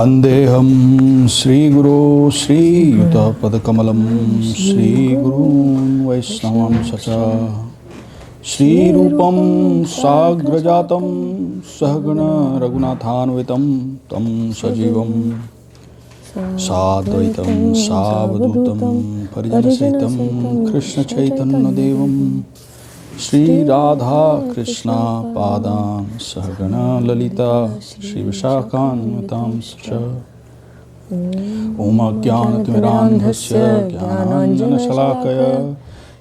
Andeham Sri Guru Sri Yuta Padakamalam Sri Guru-vaiṣṇavam Sacha Sri Rupam Sagrajatam Sahagana Raghunathanvitam Tam Sajivam Sadvaitam Savadutam Parijanasahitam Krishna Chaitanya Devam Shri Radha Krishna Padam Sahagana Lalita Shri Vishakhanutam Sacha Om Ajnanatirandhasya Jnananjana Shalakaya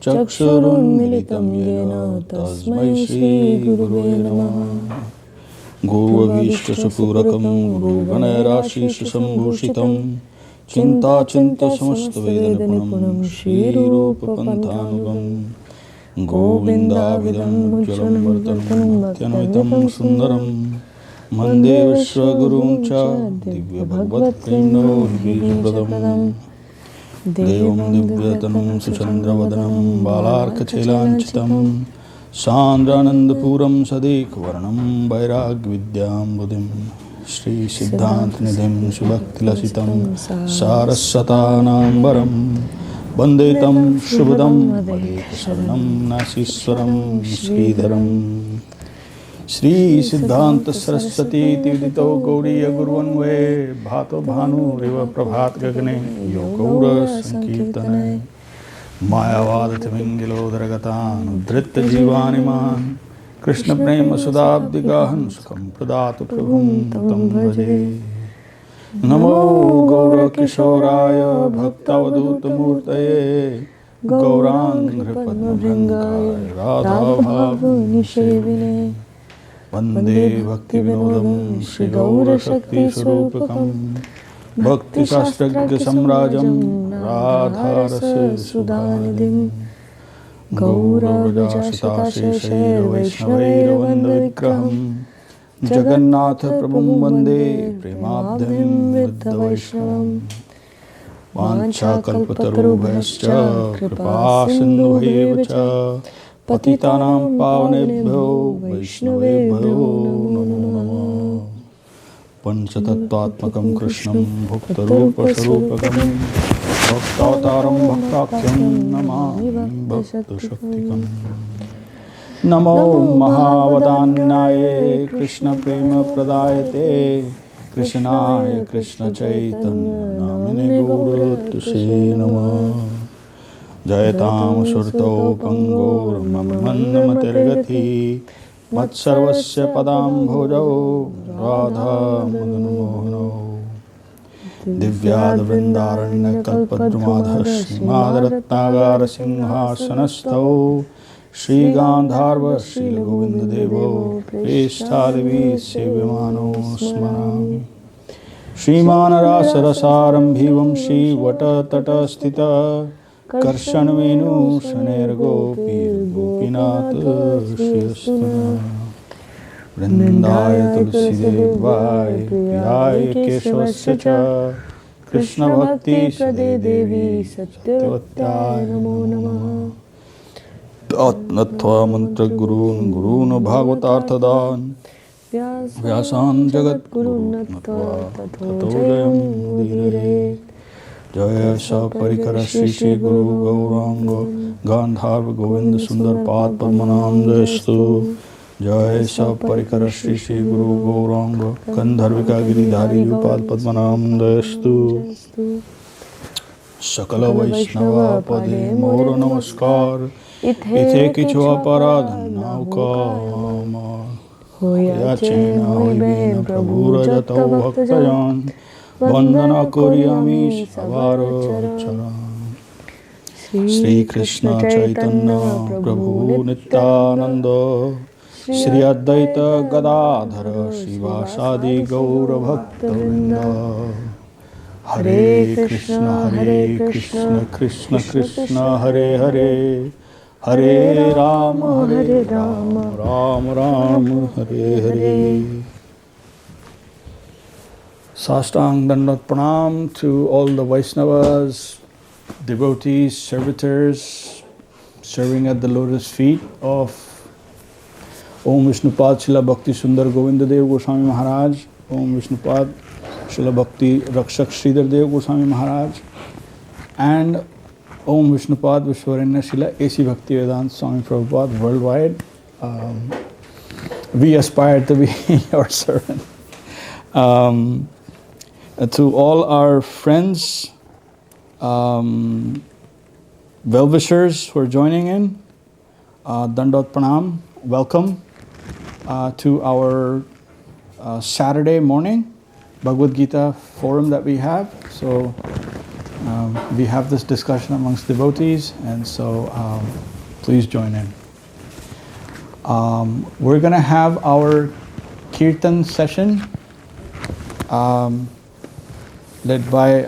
Chakshurunmilitam Yena Tasmai Shri Gurave Namah Guru-vaiṣṇava Guru-ganarashishasambhushitam Chinta Chinta Samastvedanipunam Shri Rupa Panthanugam Govinda Vidam Mujjalam Vartanam Bhakti-anvitam Sundaram Mande Vishwagurum Cha Divya Bhagavad Gītā Devam Divyatanam Suchandravadanam Balarkachelanchitam Sandranandapuram Sadekvaranam Vairagvidyam Buddhim Shri Siddhanta-nidhim Subhakti-lasitam Sarasatanambaram Vandetam Shubhadam Vadeta Saranam Nasiswaram Srīdharam Shri Siddhanta Saraswati Tidito Gauriya Guruvanve Bhato Bhanu Riva Prabhat Gagane Yogaura Sankirtane Mayavadatimingilo Dragatan Udritta Jivaniman Krishna Prema Sudabdigahan Sukham Pradatu Prabhum Tam Bhaje Namo Gaura Kishoraya Bhaktavaduta Murtaye Gaurāṅga Padmabhringaya Radha Bhava Nishevine Vande Bhakti Vinodam Shri Gaura Shakti Swarupakam Bhakti Shastragya Samrajam Radha Rasa Sudhanidhim Gaura Vajashita Sheshaira Vaishnavaira Vanda Vikraham Jagannatha Prabhum Vande Premabdhim Vidha Vaishnavam Vancha Kalpatarubhascha Kripa Sindhubevacha Patitanam Pavanebhyo Vaishnavebhyo Namo Namo Panchatattvatmakam Krishnam Bhuktarupa Sarupakam Bhaktavataram Bhaktakyam Namami Bhakta Shaktikam Namo Mahāvadanyāye Krishna Prema Pradayate Krishnāya Krishna Chaitanya Namine Gaurātuse Namah Jayatam Surto Pangor Mamannamatirgati Matsarvasya Padam Bhojao Radha Madanamohano Divyad Vrindaranya Kalpadrumadha Śrīmad Singhāsanastho Shri Gandharva Shri Govinda Devo Preshthādevi Sevyamano Smarami Shriman Rasa-rasaram Bhivam Shri Vata Tata Sthita Karshan Venu Shaner Gopi Gopinath Shri Astana Vrindaya Tulsi Devai Priyaya Keshvasya Cha Krishna Bhakti Sade Devi Satyavatya Namo Namah Atnatva Mantra Gurun Gurun Bhagavatarthadan Vyasan Jagat Gurun Natva Tato Jayam Udire Jaya Sa Parikara Shri Shri Guru Gaurāṅga Gandharva Govinda Sundar Pad Padmanam Jayastu Jaya Sa Parikara Shri Shri Guru Gaurāṅga Gandharvika Giridhari Yupad Padmanam Jayastu Sakala Vaishnava Pade Mora Namaskar Ithe Kichva Paradhan Naukama Yachena Hoibena Prabhu Rajato Bhaktayan Vandana Koryami Savaro Charan Śrī Kṛṣṇa Chaitanya Prabhu Nityananda Śrī Advaita Gadadhara Śrīvāsadi Gaura Bhakta-vrinda Hare Krishna Krishna Krishna Hare Hare Hare Rama Rama Rama Hare Hare Sāstang Dandavats Pranam to all the Vaishnavas, devotees, servitors, serving at the lotus feet of Om Vishnupad Śrīla Bhakti Sundar Govinda Dev Goswāmī Mahārāj, Om Vishnupad Srila Bhakti Rakshak Srīdhar Goswāmī Mahārāj, and Om Vishnupad Vishwaranya Srila A.C. Bhakti Vedanta Swami Prabhupada worldwide. We aspire to be your servant. To all our friends, well-wishers who are joining in, Dandavats Pranam, welcome to our Saturday morning Bhagavad Gītā forum that we have. So we have this discussion amongst devotees, and so please join in. We're going to have our Kirtan session led by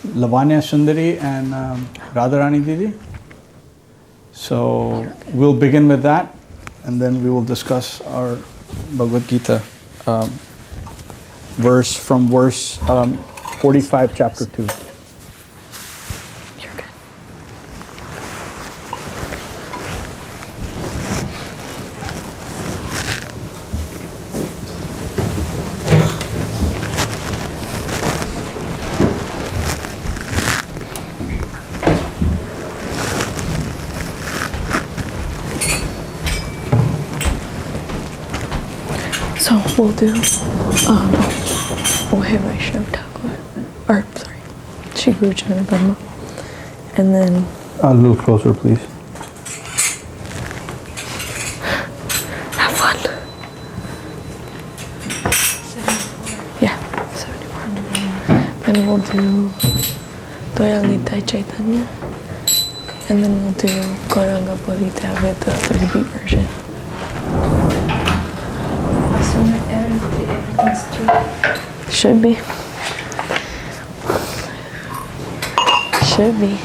Lavanya Sundari and Radharani Didi. So we'll begin with that, and then we will discuss our Bhagavad Gītā verse 45, chapter 2. You're good. So we'll do buddhī-yoga Ṭhākur, or sorry, Śrī Kṛṣṇa, and then A little closer, please. have fun. Yeah, 74. Then we'll do Dayāl Nitāi Chaitanya, and then we'll do Gaurāṅga bolite with the 30-beat version. Should be. Should be.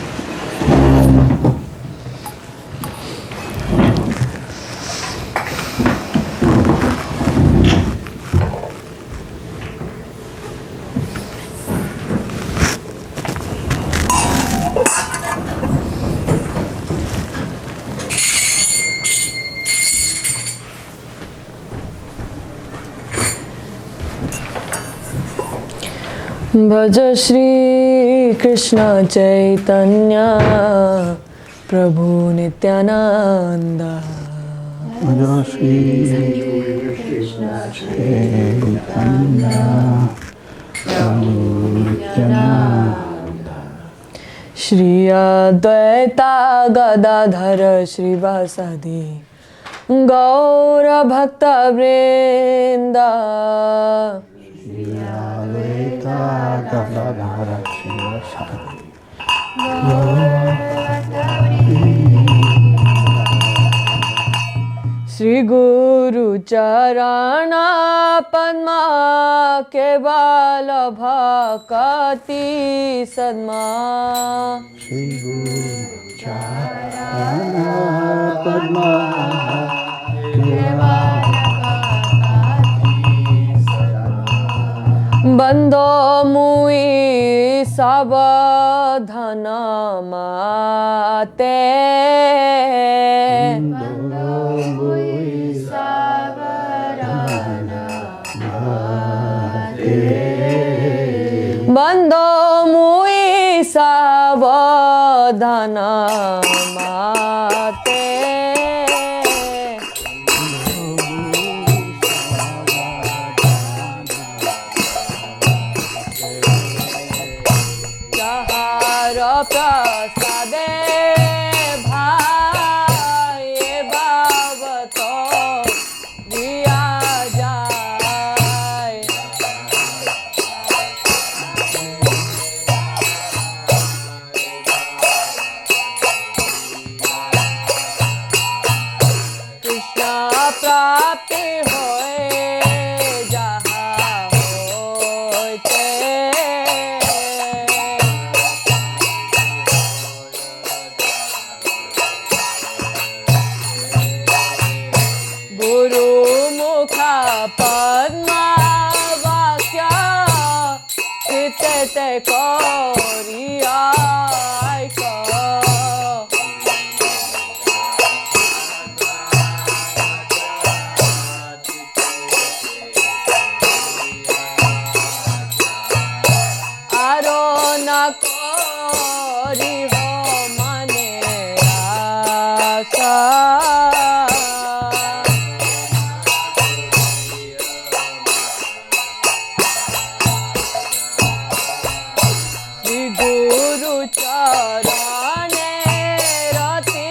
Bhaja Śrī Kṛṣṇa Chaitanya Prabhu Nityananda. Bhaja Śrī Kṛṣṇa Chaitanya Prabhu Nityananda. Śrī Advaita Gadadhara Śrīvasadi Gaura Bhakta Vrinda. Shri Guru Charana Padma Kevala Bhakti Sadma. Shri Guru Charana Padma Kevala Bando mui sabadhana mate. Bando mui sabadhana mate. Bando mui sabadhana mate. Prasade bhai bhavato diya jai. Krishna prapti hoye jaha hote. Padma Vakya Chitete Koriyaika. Guru charane rati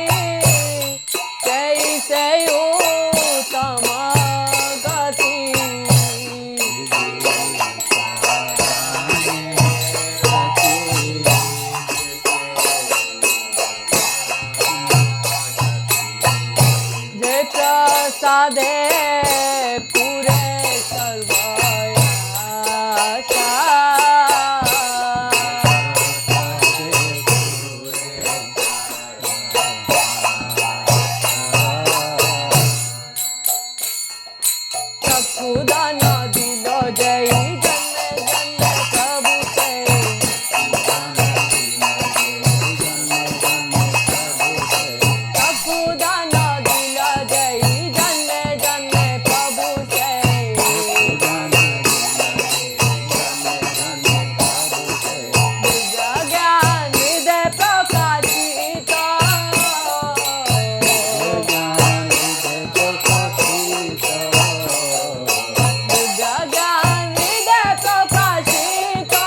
jaise uttama gati. Je prasade pure sarvaya Sakudana dilo jai janme janme Prabhu se. Sakudana dilo jai janme janme Prabhu se. Vidya gyan hriday prakashita. Vidya gyan hriday prakashita.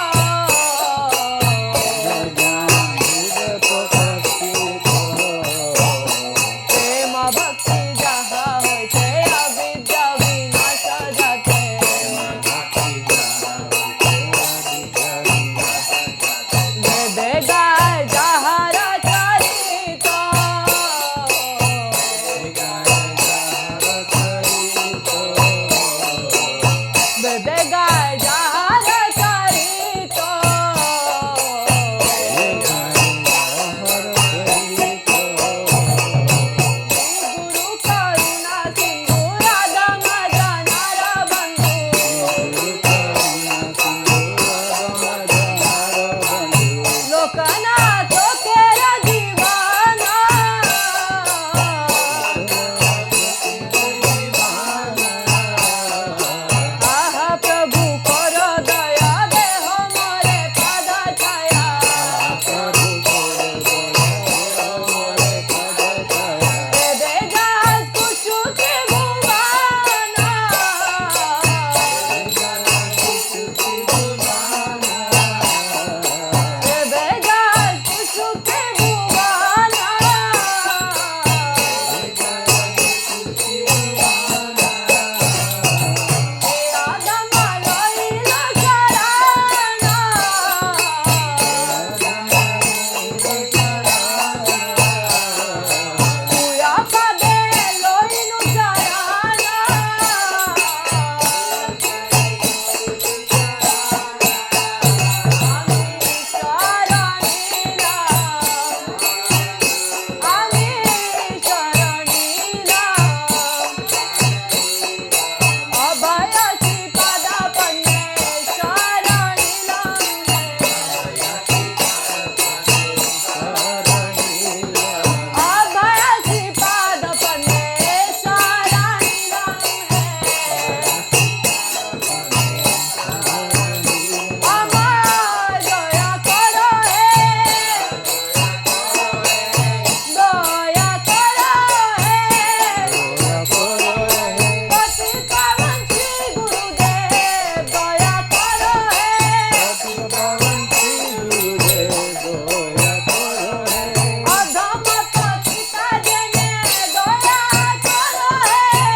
Prema bhakti jaha hote avidya vinasha jate. Vede gay jahara charita. Vede gay jahara charita. Guru karuna sindhu radha madanara bandhu. Lokanath tera divana. Aha Prabhu karo daya de hamare pada chaya. Vede jas kuchu ke bhuvana. Vede jas kuchu ke bhuvana. Adama loila charana. Puya pade loinu charana. Ami sharanila. Abhaya Śrīpada panne sharanila. Abhaya Śrīpada panne sharanila. Amar daya karo hai. Daya karo hai. Patita vanchi Gurudev daya karo hai. Adhama patita jene daya karo hai.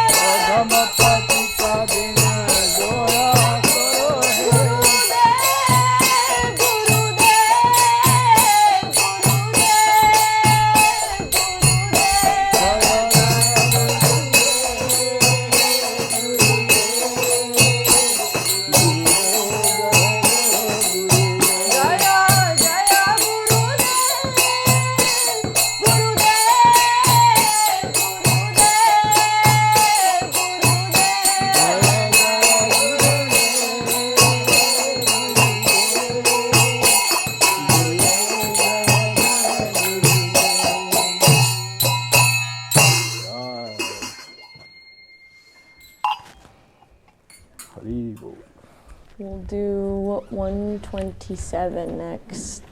We'll do 127 next.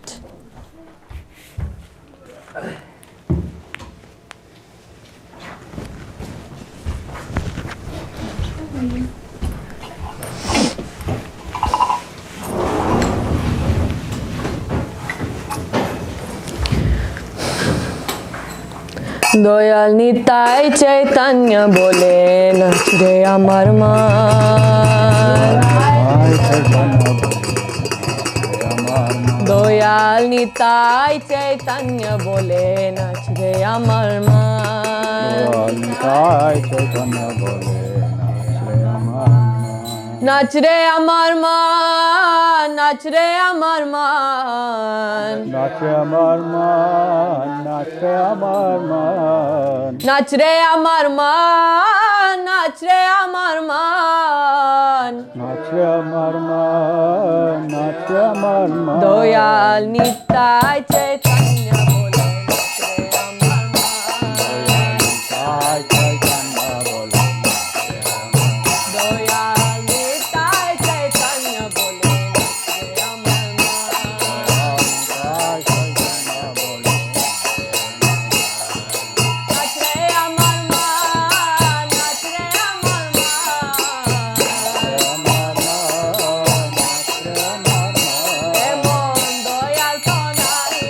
Dayāl Nitāi Chaitanya bole nach re amar maan. Dayāl Nitāi Chaitanya bole nach re amar maan. Nach re amar maan, nach re amar maan. Nach re amar maan, nach re amar maan. Nach re amar maan, nach re amar maan. Nach re amar maan, nach re amar maan. Dayāl Nitāi Chaitanya bole nach re amar maan. Nitāi Chaitanya bole Dayāl Nitāi Chaitanya bole nach re amar maan. Nitāi Chaitanya bole Nach re amar maan, nach re amar maan. Emon Dayāl tonari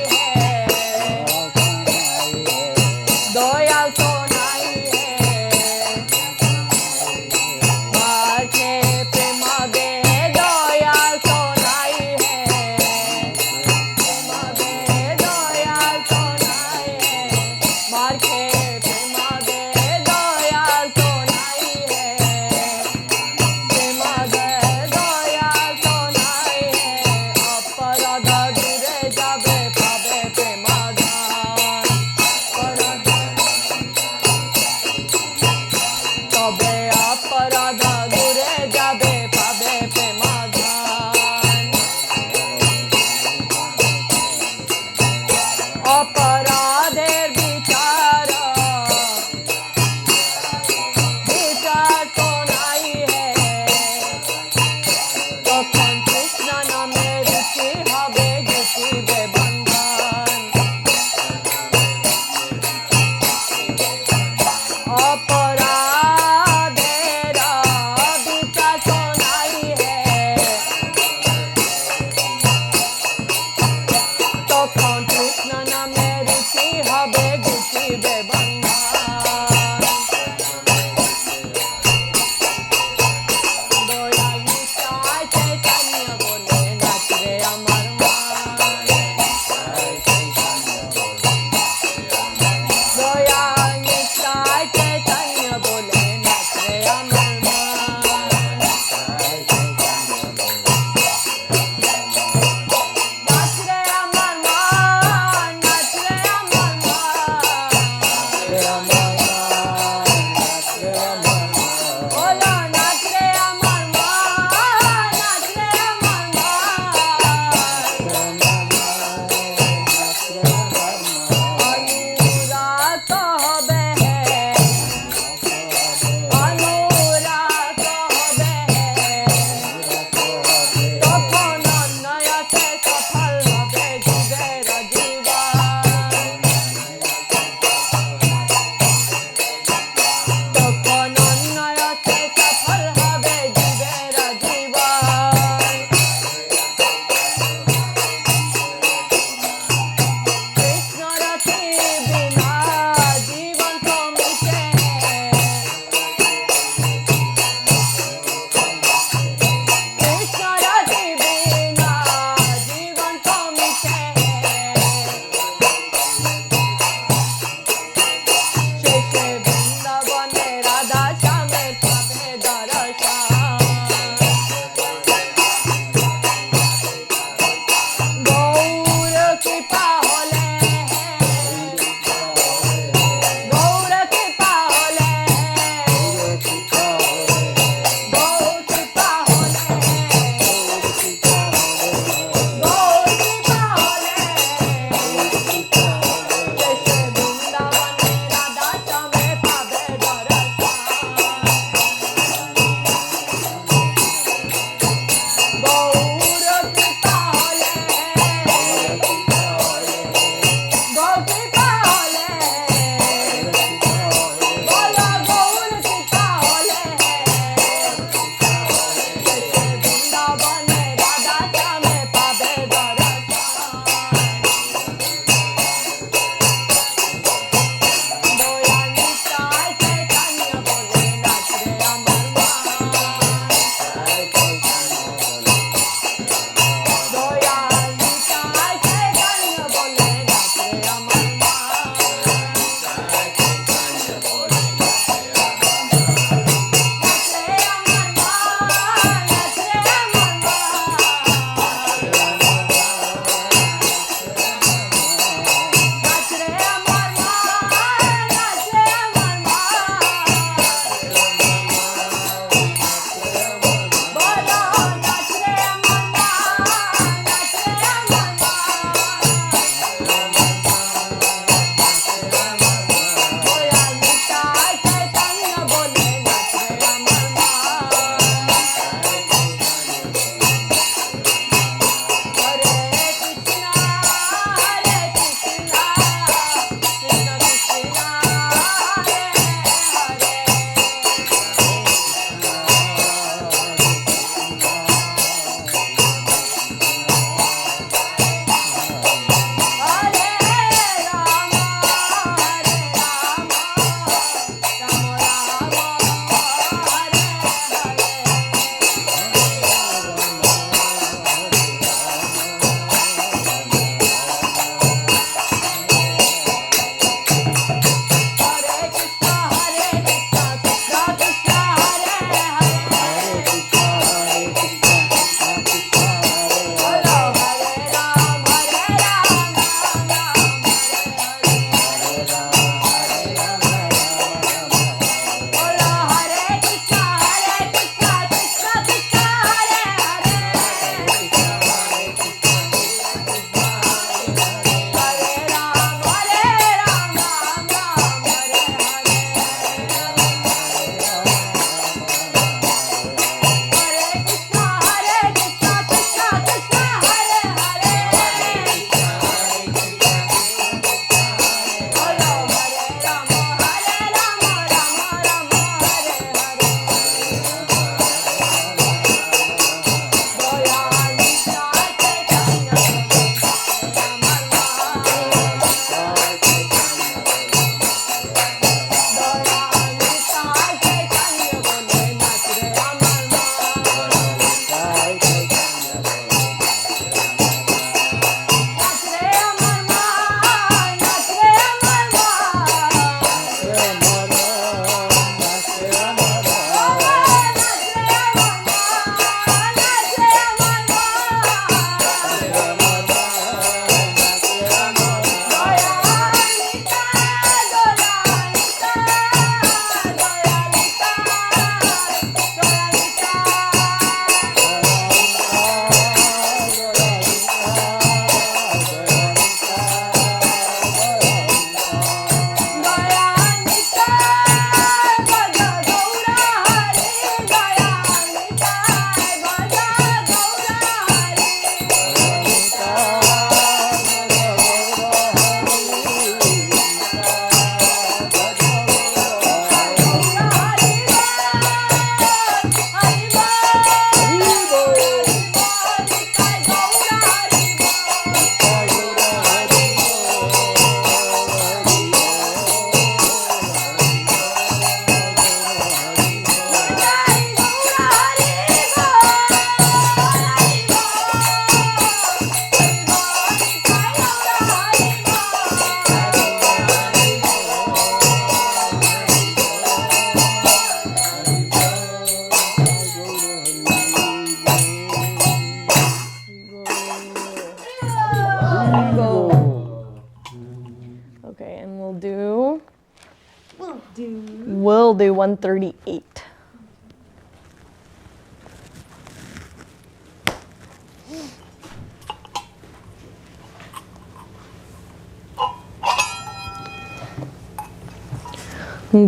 do 138.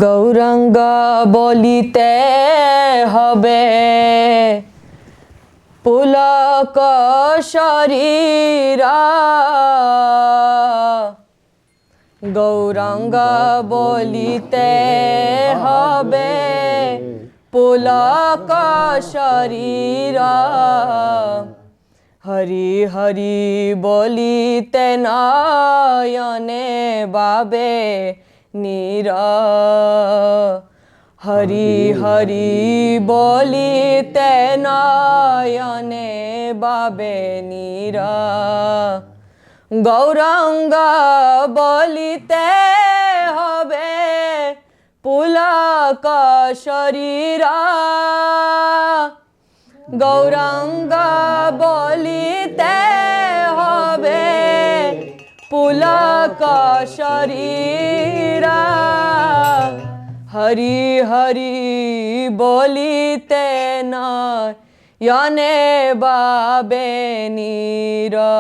Gaurāṅga bolite habe pulaka sharira. Gaurāṅga bolite habe pulaka sharira. Hari Hari bolite nayane babe Nira. Hari Hari bolite nayane babe Nira. Gaurāṅga bolite habe pulaka sharira. Gaurāṅga bolite habe pulaka sharira. Hari Hari bolite nayane babe Nira.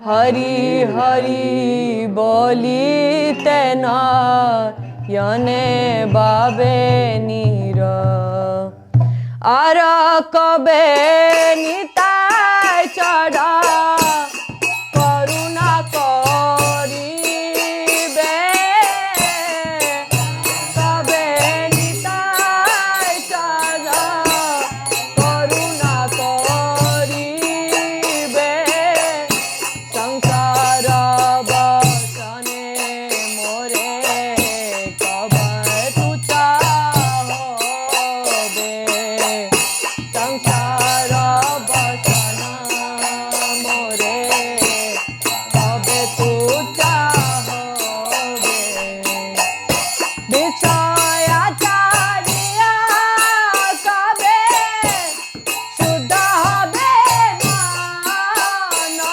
Hari Hari bolite nayane babe Nira. Ara kabe Nitāi chada karuna koribe. Kabe Nitāi chada karuna koribe. Saṅkhya basane more kabe tucha hobe. Saṅkhya basana more kabe tucha hobe. Bichaya chariya kabe shuddha habe mana.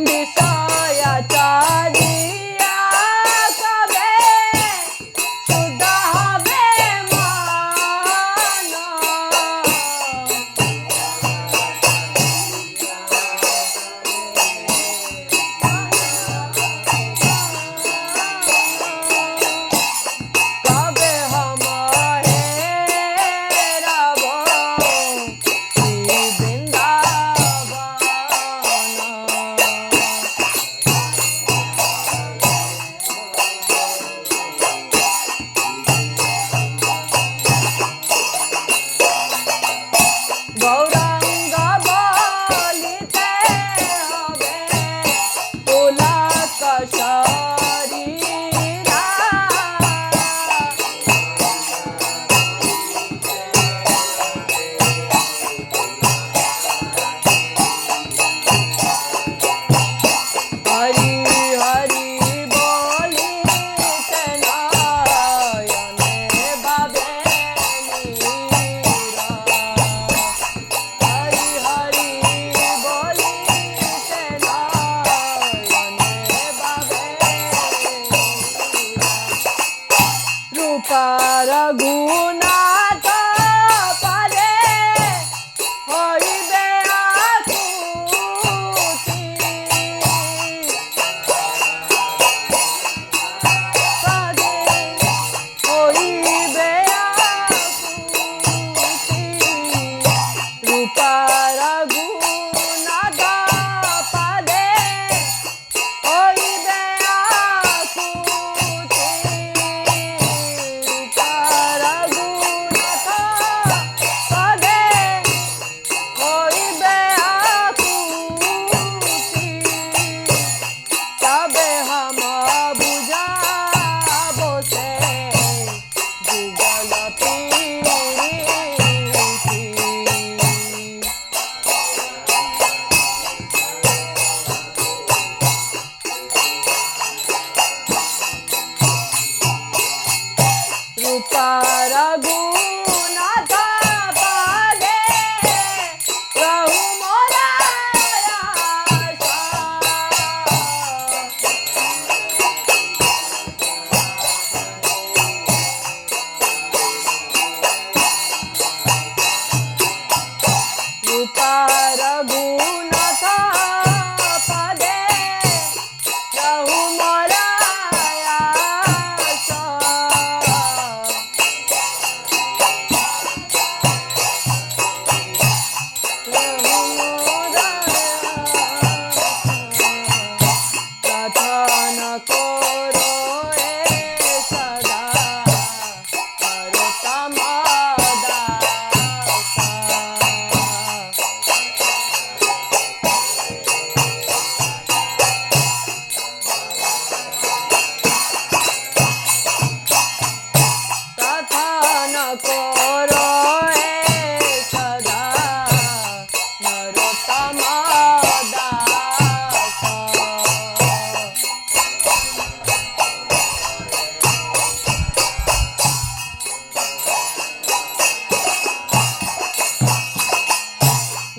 Bichaya chariya kabe shuddha habe mana. Kabe hamare rabo Shri Vrindavana. Gaurāṅga bolite habe pulaka sharira. Hari Hari bolite nayane babe Nira. Hari Hari bolite nayane babe Nira. Rupa raghunatha pade hoibe akuti. Pade hoibe akuti. Rupa raghunatha pade hoibe akuti. Rupa raghunatha pade hoibe akuti. Tabe hama buja bose jugala piriti. Rupa raghunatha pade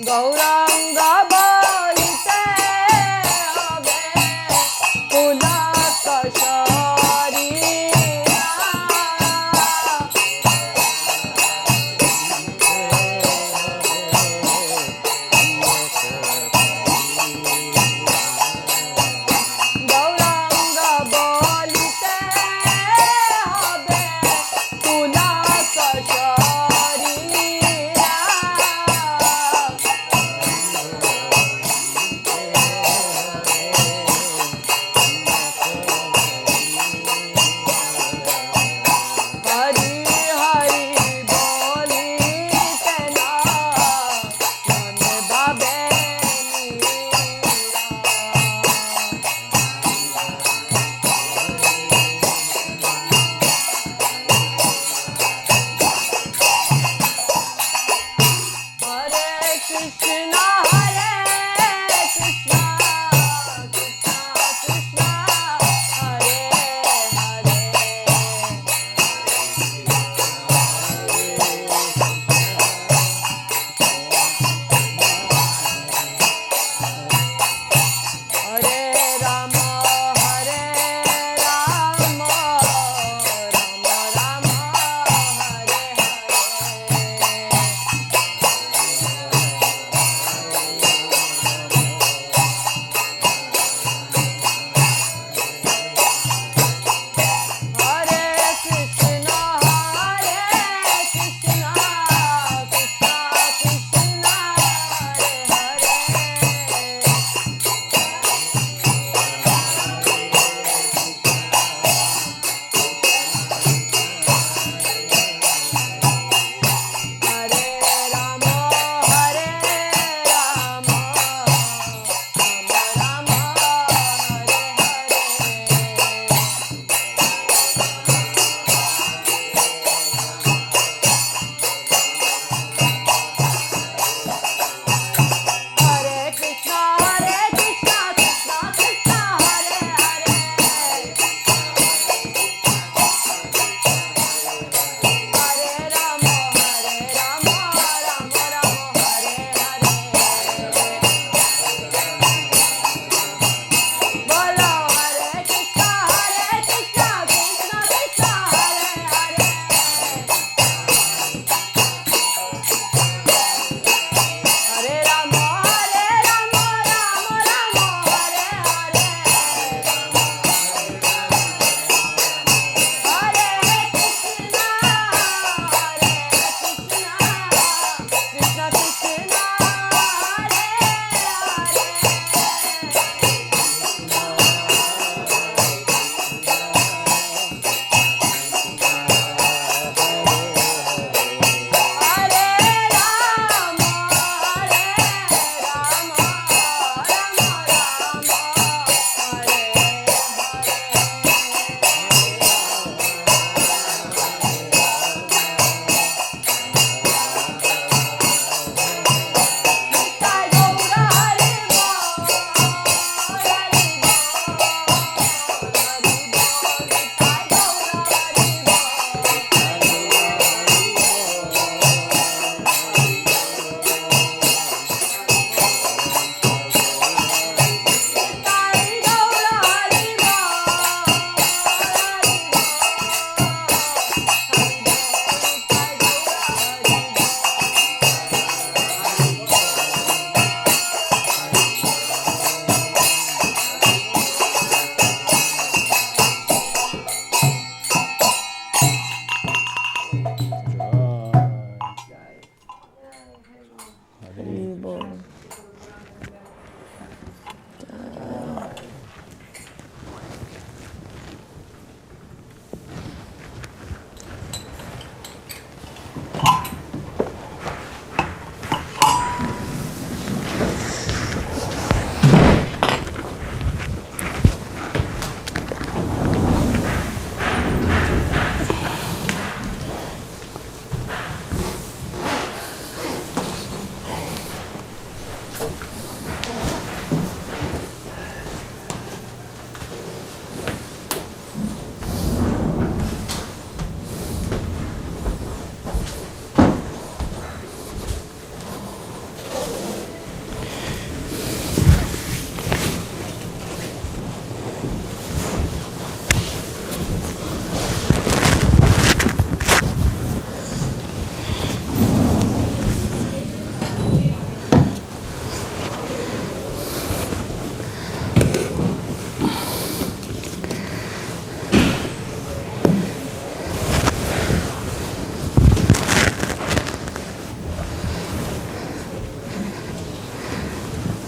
Gaurāṅga bolite habe pulaka sharira Gaurāṅga bolite habe pulaka sharira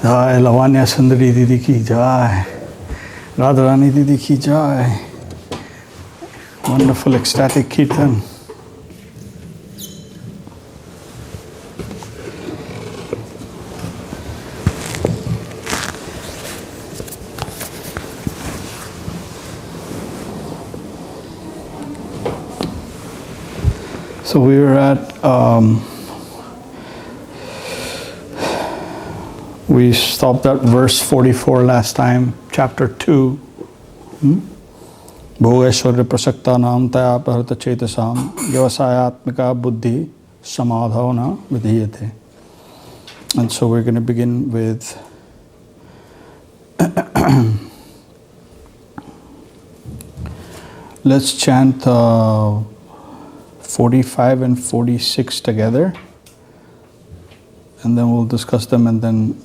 Jai Lavanya Sundari Didi ki Jai. Radharani Didi ki Jai. Wonderful ecstatic kirtan. So we were at, we stopped at verse 44 last time, chapter 2. Bhogeshwarya prasaktanam taya paharita chetasam vyavasayatmika buddhi samadhavana vidhiyate. And so we're going to begin with let's chant 45 and 46 together, and then we'll discuss them and then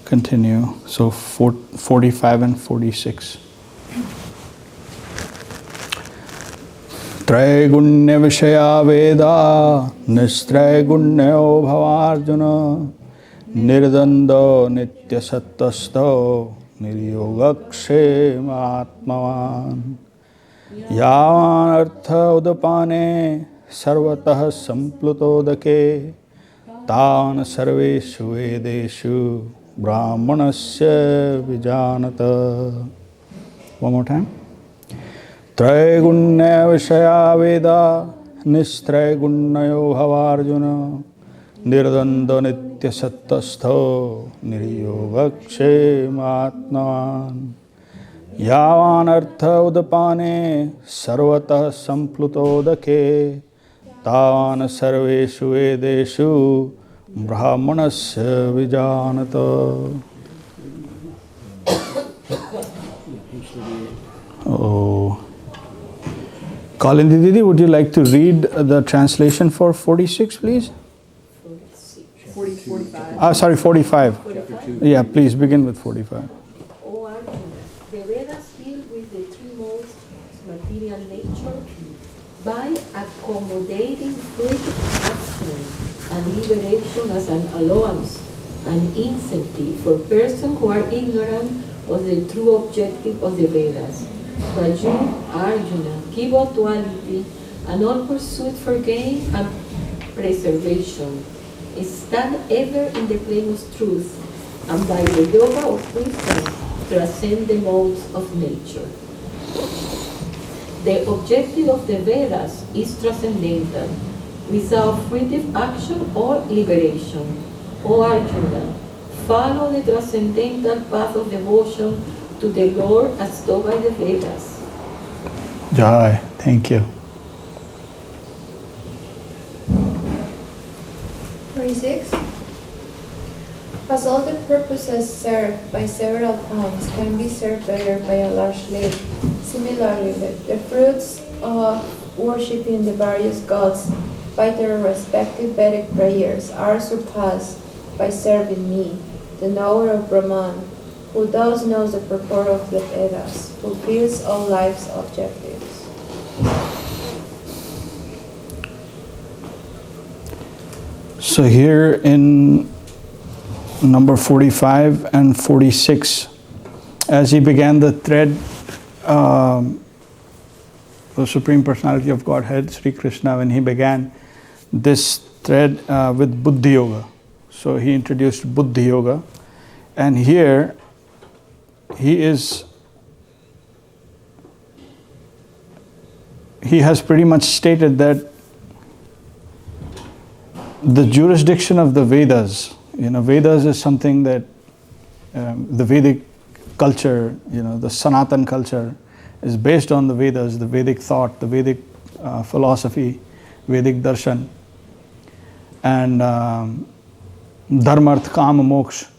continue. So 45 and 46. Traygunya Vishaya Veda Nistraygunya Bhavarjuna Nirdando Nitya Sattasto Niryogakshe Atmavan Yavanartha Udapane Sarvatah Samplutodake Tan Sarveshu Vedeshu Brahmanasya Vijanata. One more time. Traygunya Vishaya Veda Nistraygunnayo Bhavarjuna Nirdando Nitya Sattastho Niryogakshe Atmavan Yavanartha Udapane Sarvatah Samplutodake Tan Sarveshu Vedeshu Brahmanasya Vijanata. Oh. Kalindi Didi, would you like to read the translation for 46, please? 45. Sorry, 45. 45? Yeah, please begin with 45. O Arjuna, the Vedas deal with the three modes of material nature by accommodating free action and liberation as an allowance and incentive for persons who are ignorant of the true objective of the Vedas. But you, Arjuna, give up duality and all pursuit for gain and preservation. Stand ever in the plane of truth, and by the yoga of wisdom transcend the modes of nature. The objective of the Vedas is transcendental, without fruitive action or liberation. O Arjuna, follow the transcendental path of devotion to the Lord as taught by the Vedas. Jai, thank you. 46. As all the purposes served by several ponds can be served better by a large lake, similarly the fruits of worshipping the various gods by their respective Vedic prayers are surpassed by serving me, the knower of Brahman, who thus knows the purport of the Vedas, fulfills all life's objectives. So here in number 45 and 46, as he began the thread, the Supreme Personality of Godhead, Śrī Kṛṣṇa, when he began this thread with buddhī-yoga. So he introduced buddhī-yoga, and here he has pretty much stated that the jurisdiction of the Vedas, Vedas is something that the Vedic culture, the Sanatan culture is based on the Vedas, the Vedic thought, the Vedic philosophy, Vedic darshan, and dharma, artha, kama, moksha,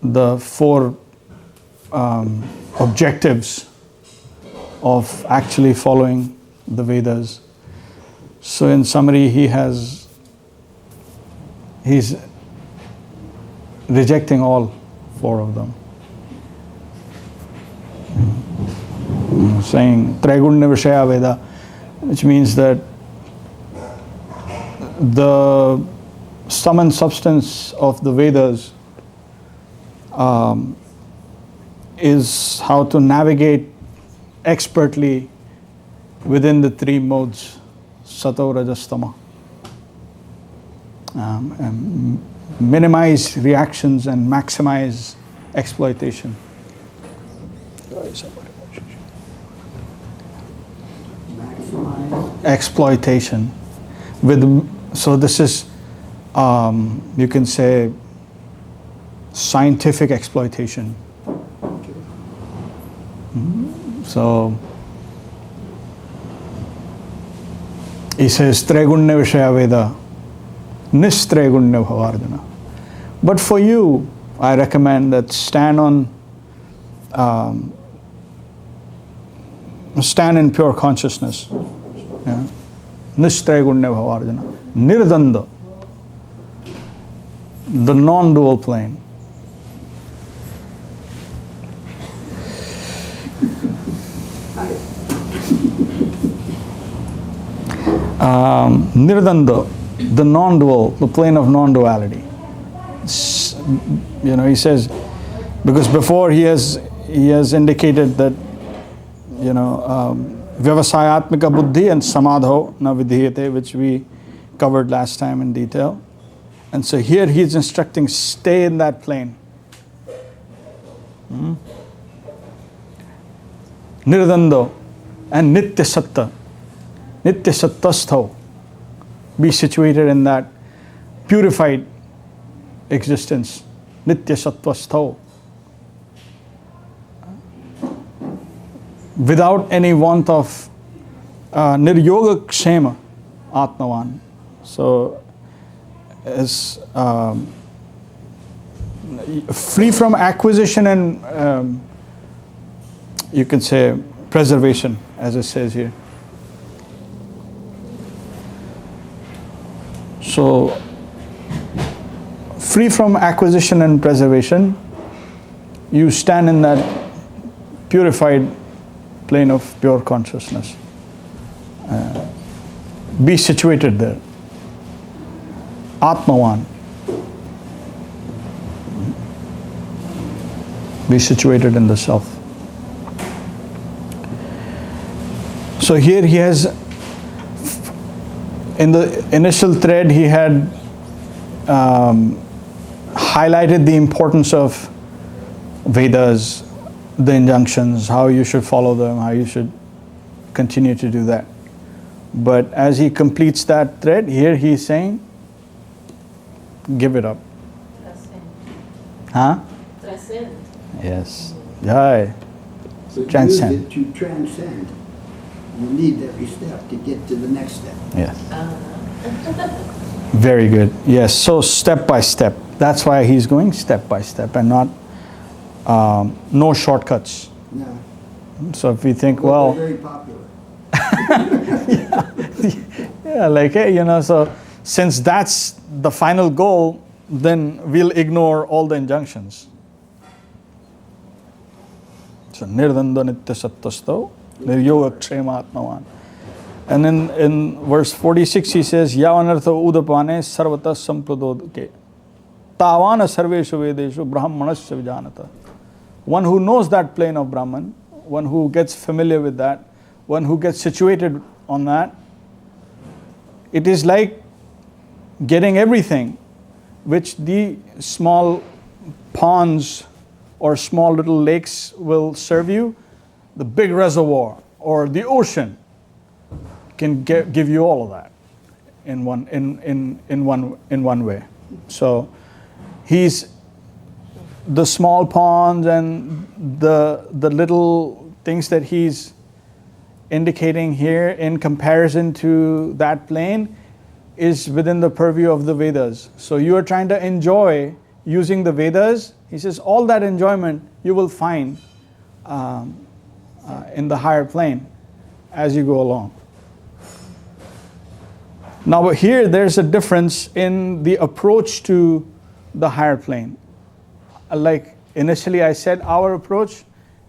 the four objectives of actually following the Vedas. So in summary, he's rejecting all four of them. Saying Traygunya Vishaya Veda, which means that the sum and substance of the Vedas is how to navigate expertly within the three modes, sato, rajas, tama, and minimize reactions and maximize exploitation. Exploitation. So this is, you can say, scientific exploitation. So he says, Tregunya Vishaya Veda, Nistregunya Bhavardhana. But for you, I recommend that stand in pure consciousness. Yeah? Nistregunya Bhavardhana. Nirdanda, the non-dual plane. Nirdanda, the non-dual, the plane of non-duality. You know, he says, because before he has indicated that, you know, vyavasayatmika buddhi and samadho na vidhiyate, which we covered last time in detail. And so here he's instructing, stay in that plane. Nirdando and nitya satta. Nitya sattastho. Be situated in that purified existence. Nitya sattvastho. Without any want of niryoga kshema atmavan. So as free from acquisition and you can say preservation, as it says here. So free from acquisition and preservation, you stand in that purified plane of pure consciousness. Be situated there. Atmavan. Be situated in the self. So here he has, in the initial thread, he had highlighted the importance of Vedas, the injunctions, how you should follow them, how you should continue to do that. But as he completes that thread, here he is saying, give it up. Transcend. Huh? Transcend. Yes. Jai. But Transcend. to transcend, you need every step to get to the next step. Yes. Very good. Yes. So step by step. That's why he's going step by step and not no shortcuts. Yeah. So if we think, They're well, very popular. yeah, like, hey, you know, so since that's the final goal, then we'll ignore all the injunctions. So nirdanda nitya sattvasto niryoga kshema atmavan. And then in verse 46 he says, yavanartha udapane sarvata sampradodke tavana sarveshu vedeshu brahmanasya vijanata. One who knows that plane of Brahman, one who gets familiar with that, one who gets situated on that, it is like getting everything which the small ponds or small little lakes will serve you. The big reservoir or the ocean can give you all of that in one way. So he's the small ponds and the little things that he's indicating here in comparison to that plane is within the purview of the Vedas. So you are trying to enjoy using the Vedas. He says all that enjoyment you will find in the higher plane as you go along. Now here there's a difference in the approach to the higher plane. Like initially I said, our approach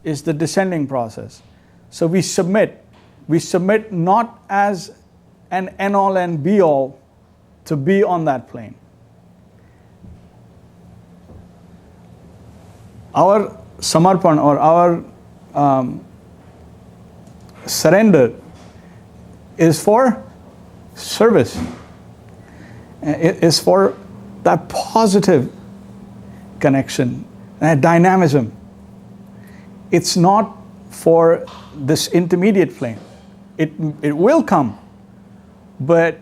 is the descending process. So we submit not as an end-all and be-all to be on that plane. our samarpan or our surrender is for service. It is for that positive connection, that dynamism. It's not for this intermediate plane. It will come, but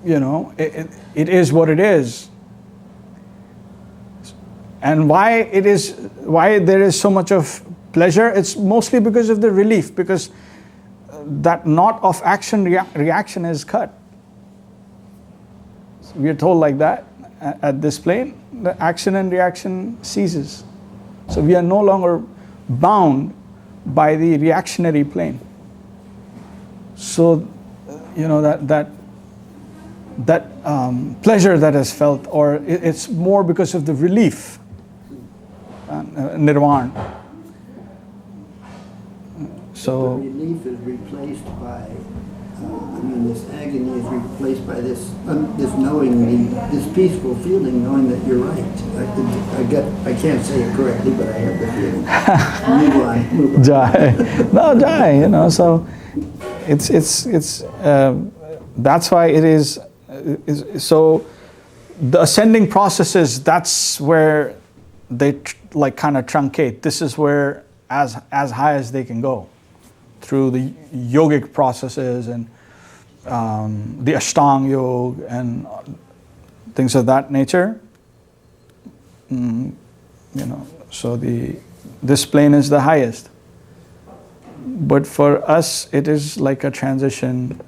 it is what it is. And why there is so much of pleasure? It's mostly because of the relief, because that knot of action reaction is cut. So we are told like that at this plane, the action and reaction ceases. So we are no longer bound by the reactionary plane. So that pleasure that is felt, or it's more because of the relief, nirvana. So the relief is replaced by, this agony is replaced by this knowing, this peaceful feeling, knowing that you're right. I can't say it correctly, but I have the feeling. Move on. Jai, no Jai. So it's that's why it is. So the ascending processes, that's where they kind of truncate. This is where as high as they can go through the yogic processes and the Ashtanga-yoga and things of that nature. So this plane is the highest. But for us, it is like a transition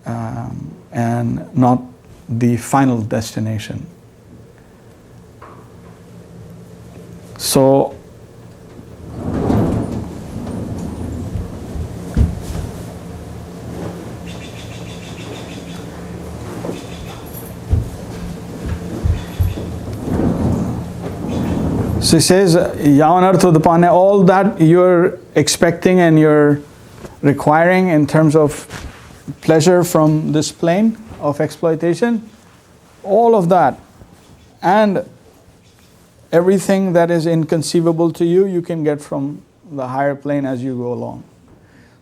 and not the final destination. So he says, Yavanarthodapane, all that you're expecting and you're requiring in terms of pleasure from this plane of exploitation, all of that and everything that is inconceivable to you, you can get from the higher plane as you go along.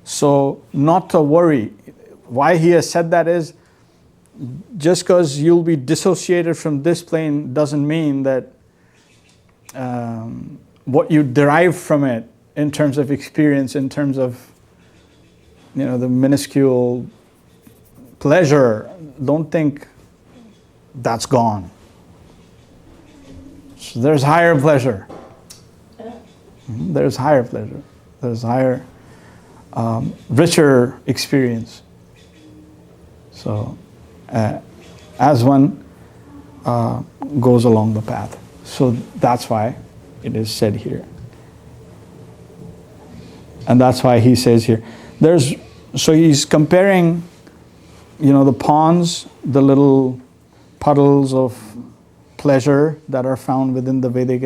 So not to worry. Why he has said that is, just because you'll be dissociated from this plane doesn't mean that what you derive from it in terms of experience, in terms of the minuscule pleasure, don't think that's gone. So there's higher pleasure. There's higher pleasure. There's higher, richer experience. So as one goes along the path. So that's why it is said here. And that's why he says here. So he's comparing, the ponds, the little puddles of pleasure that are found within the Vedic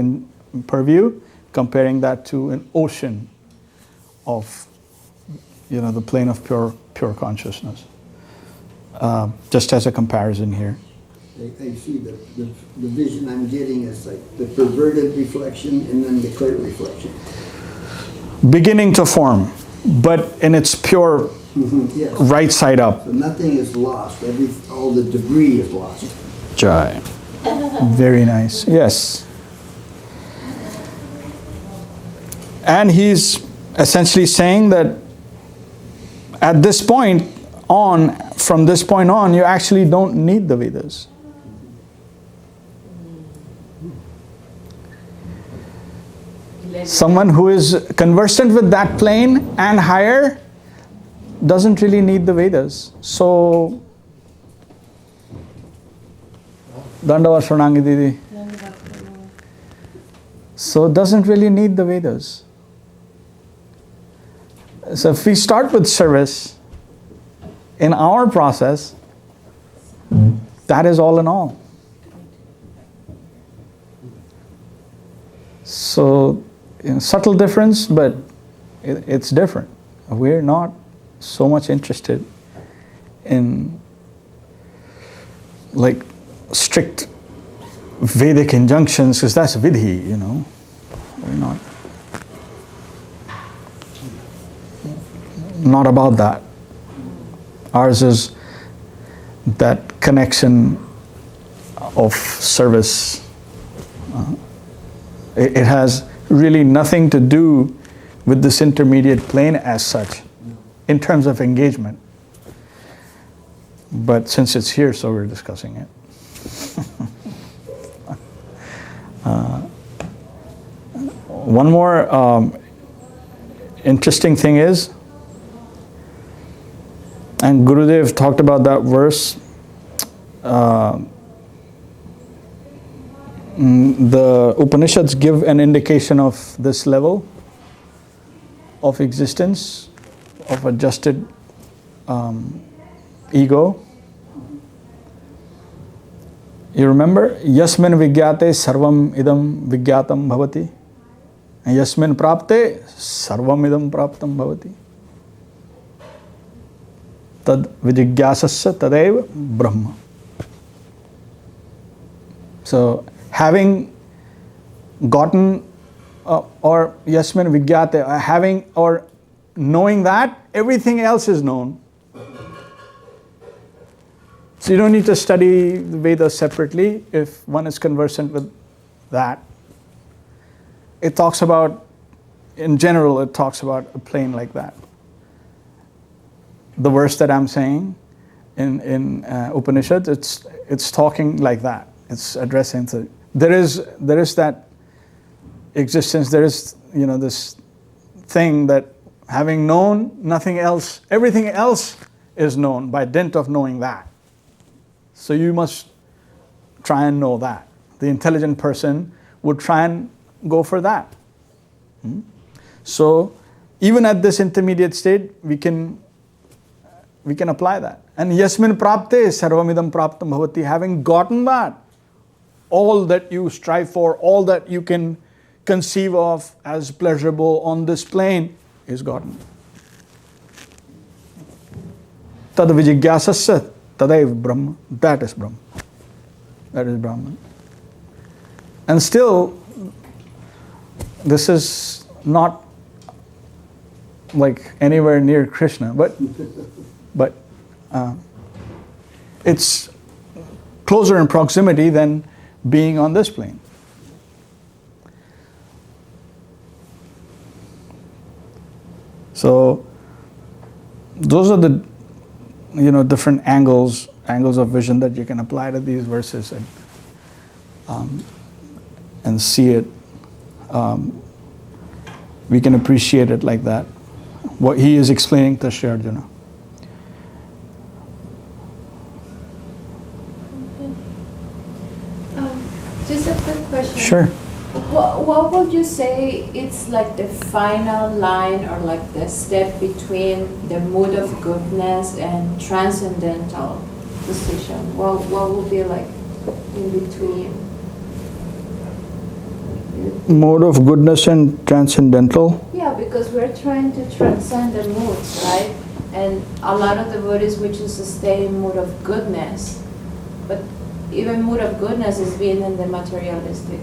purview, comparing that to an ocean of, the plane of pure consciousness. Just as a comparison here. I see the vision I'm getting is like the perverted reflection and then the clear reflection. Beginning to form, but in its pure yes. Right side up. So nothing is lost. All the debris is lost. Jai. Very nice. Yes. And he's essentially saying that at this point on, from this point on, you actually don't need the Vedas. Someone who is conversant with that plane and higher doesn't really need the Vedas. So, Dandavats Pranam Didi. So doesn't really need the Vedas. So if we start with service in our process, that is all in all. So, subtle difference, but it's different. We're not so much interested in like strict Vedic injunctions, because that's vidhi, you know. We're not about that. Ours is that connection of service. It has really nothing to do with this intermediate plane as such, in terms of engagement. But since it's here, so we're discussing it. One more interesting thing is, and Gurudev talked about that verse, the Upanishads give an indication of this level of existence, of adjusted ego. You remember? Yasmin vigyate sarvam idam vigyatam bhavati. And yasmin prapte sarvam idam praptam bhavati. Tad vijigyasasya tadeva brahma. So, having gotten or yasmin vigyate, having or knowing that, everything else is known. So you don't need to study the Vedas separately if one is conversant with that. It talks about, in general, it talks about a plane like that. The verse that I'm saying in Upanishads, it's talking like that. It's addressing to, there is that existence, there is, you know, this thing that having known nothing else, everything else is known by dint of knowing that. So you must try and know that. The intelligent person would try and go for that. So even at this intermediate state, we can apply that. And yasmin prapte sarvamidam praptam bhavati, having gotten that, all that you strive for, all that you can conceive of as pleasurable on this plane is gotten. Tad vijigyasasya tadaiva brahma. That is Brahma. That is Brahman. And still, this is not like anywhere near Krishna, but it's closer in proximity than being on this plane. So those are the, you know, different angles of vision that you can apply to these verses and see it. We can appreciate it like that. What he is explaining to Śrī Arjuna. Just a quick question. Sure. What would you say it's like the final line or like the step between the mood of goodness and transcendental position? What would be like in between? Mode of goodness and transcendental? Yeah, because we're trying to transcend the moods, right? And a lot of the Buddhists which is to stay in mood of goodness. But even mood of goodness is being in the materialistic.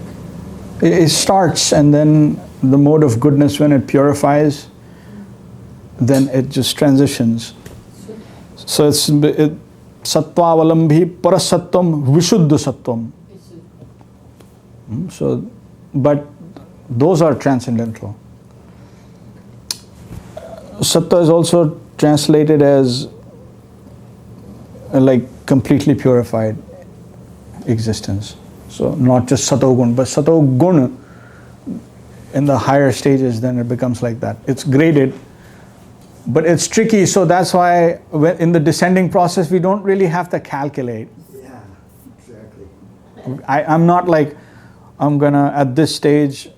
It starts, and then the mode of goodness, when it purifies, then it just transitions. So it's sattva-avalambi parasattvam vishuddha sattvam. So, but those are transcendental. Sattva is also translated as like completely purified existence. So not just satogun, but satogun in the higher stages, then it becomes like that. It's graded, but it's tricky. So that's why in the descending process, we don't really have to calculate. Yeah, exactly. I'm not like, I'm gonna, at this stage,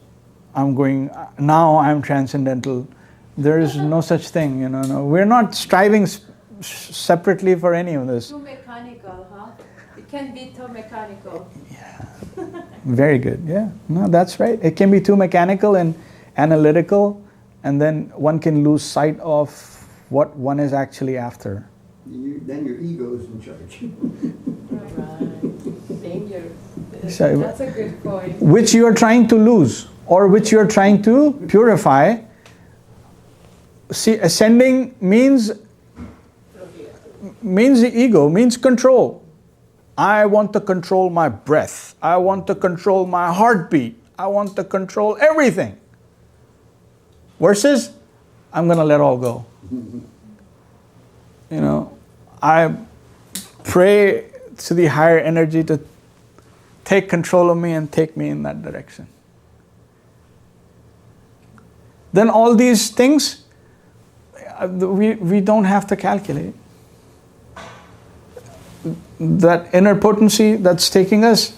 now I'm transcendental. There is no such thing, you know. No. We're not striving separately for any of this. Too mechanical, huh? It can be too mechanical. Yeah, very good. Yeah, no, that's right. It can be too mechanical and analytical, and then one can lose sight of what one is actually after. Then your ego is in charge. Right. Danger. That's a good point. which you are trying to lose or which you are trying to purify. See, ascending means the ego, means control. I want to control my breath. I want to control my heartbeat. I want to control everything. Versus, I'm going to let all go. You know, I pray to the higher energy to take control of me and take me in that direction. Then all these things, we don't have to calculate. That inner potency that's taking us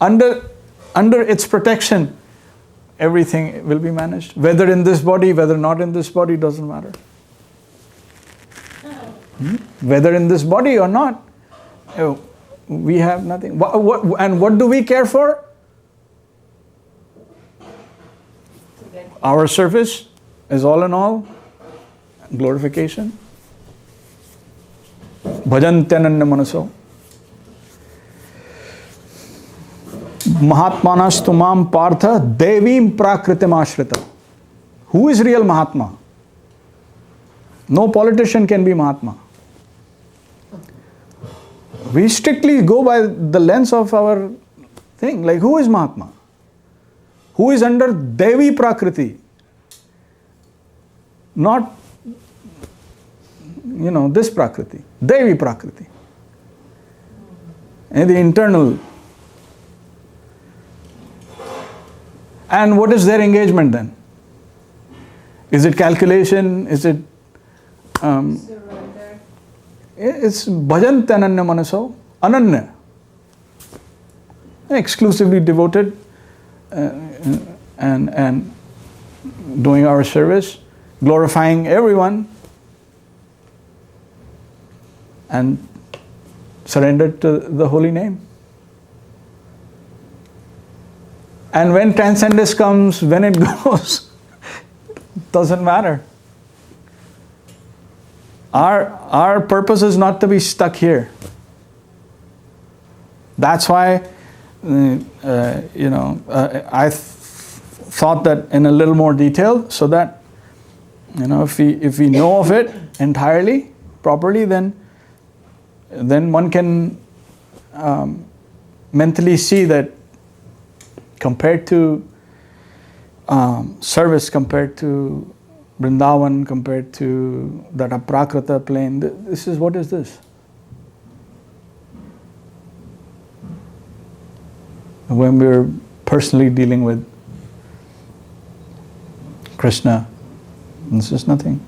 under its protection, everything will be managed. Whether in this body, whether not in this body, doesn't matter. Whether in this body or not, we have nothing. And what do we care for? Our service is all in all glorification. Bhajantananya manaso. Mahatmanas tumam partha devim prakritim ashrita. Who is real Mahatma? No politician can be Mahatma. We strictly go by the lens of our thing. Like, who is Mahatma? Who is under Devi Prakriti? Not, this Prakriti. Devi Prakriti. And the internal. And what is their engagement then? Is it calculation? Is it... Surrender. It's bhajan tananya manaso, ananya. Exclusively devoted and doing our service, glorifying everyone, and surrendered to the holy name. And when transcendence comes, when it goes, doesn't matter. Our purpose is not to be stuck here. That's why, I thought that in a little more detail, so that, if we know of it entirely, properly, then one can mentally see that compared to service, compared to Vrindavan, compared to that aprakrita plane, what is this? When we're personally dealing with Krishna, this is nothing.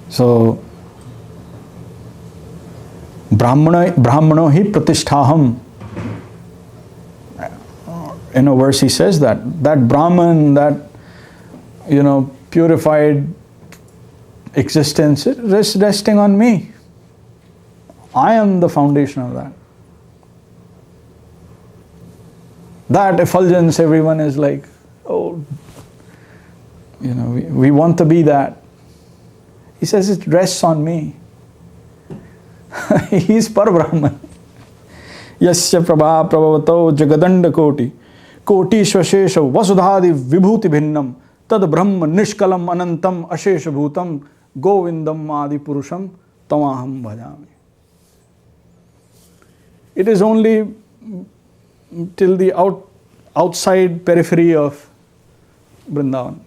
So, Brahmano hi pratisthaham. In a verse he says that Brahman, that purified existence is resting on me. I am the foundation of that. That effulgence, everyone is like, we want to be that. He says it rests on me. He's Parabrahman. Yasya prabha prabhavato jagadanda koti shvashesha vasudhadi vibhuti bhinnam tad brahma nishkalam anantam ashesha bhutam govindam adi purusham tamaham bhajami. It is only till the outside periphery of Vrindavan.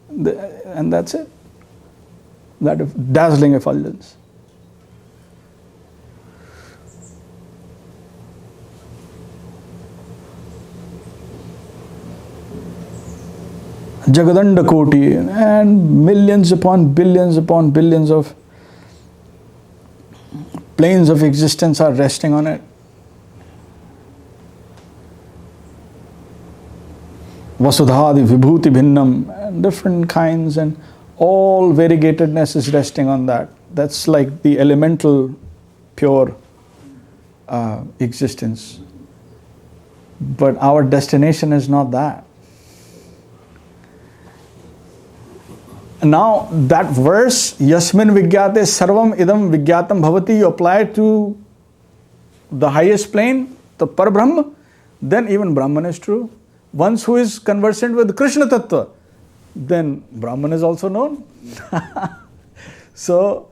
And that's it. That dazzling effulgence. Jagadanda Koti, and millions upon billions of planes of existence are resting on it. Vasudhadi Vibhuti Bhinnam, and different kinds, and all variegatedness is resting on that. That's like the elemental pure existence. But our destination is not that. Now that verse, Yasmin Vigyate Sarvam Idam Vigyatam Bhavati, you apply to the highest plane, the Parabrahma, then even Brahman is true. Once who is conversant with Krishna Tattva, then Brahman is also known. So,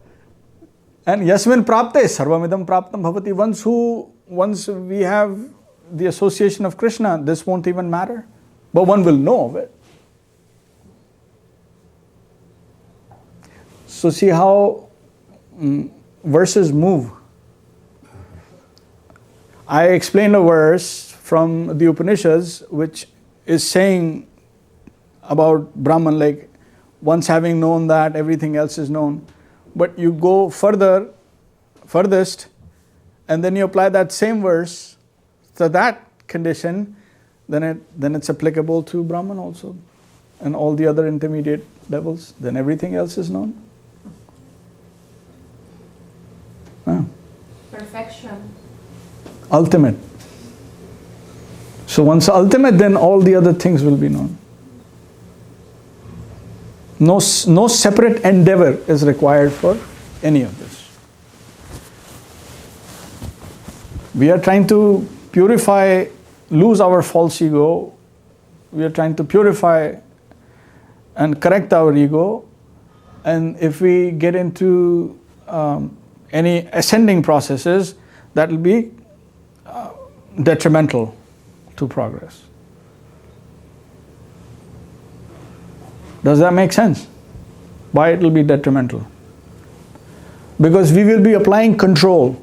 and yasmin prapte sarvamidam praptam bhavati. Once we have the association of Krishna, this won't even matter. But one will know of it. So see how verses move. I explained a verse from the Upanishads which is saying about Brahman, like once having known that, everything else is known. But you go furthest, and then you apply that same verse to that condition, then it's applicable to Brahman also, and all the other intermediate levels. Then everything else is known. Perfection. Ultimate. So once ultimate, then all the other things will be known. No separate endeavor is required for any of this. We are trying to purify, lose our false ego. We are trying to purify and correct our ego. And if we get into any ascending processes, that will be detrimental to progress. Does that make sense? Why it will be detrimental? Because we will be applying control.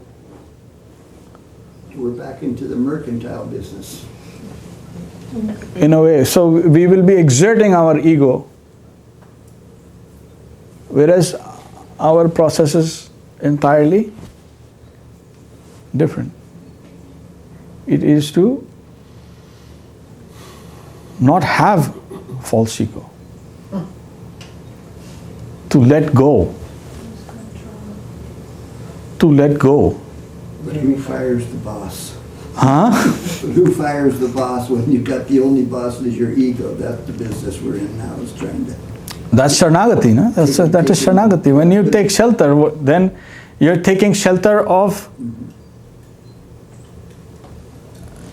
We're back into the mercantile business. In a way. So we will be exerting our ego. Whereas our process is entirely different. It is to not have false ego. To let go. To let go. But who fires the boss? Huh? Who fires the boss when you've got the only boss is your ego? That's the business we're in now, is trying to... That's Sharanagati, no? That is Sharanagati. When you take shelter, then you're taking shelter of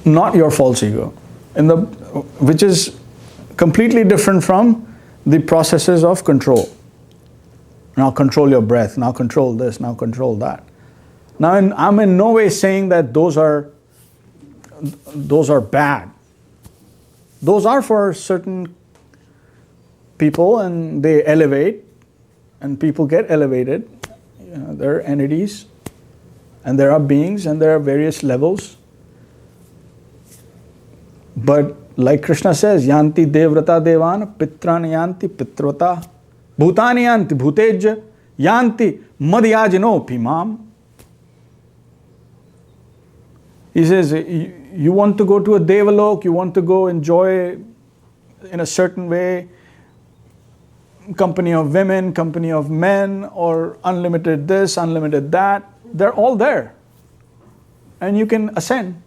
not your false ego, which is completely different from the processes of control. Now control your breath, now control this, now control that. Now I'm in no way saying that those are bad. Those are for certain people, and they elevate, and people get elevated. You know, there are entities, and there are beings, and there are various levels. But like Krishna says, yanti devrata devan, pitran yanti pitrvata, bhutani yanti bhutejya, yanti madhyajino pimam. He says, you want to go to a devalok, you want to go enjoy in a certain way, company of women, company of men, or unlimited this, unlimited that. They're all there. And you can ascend.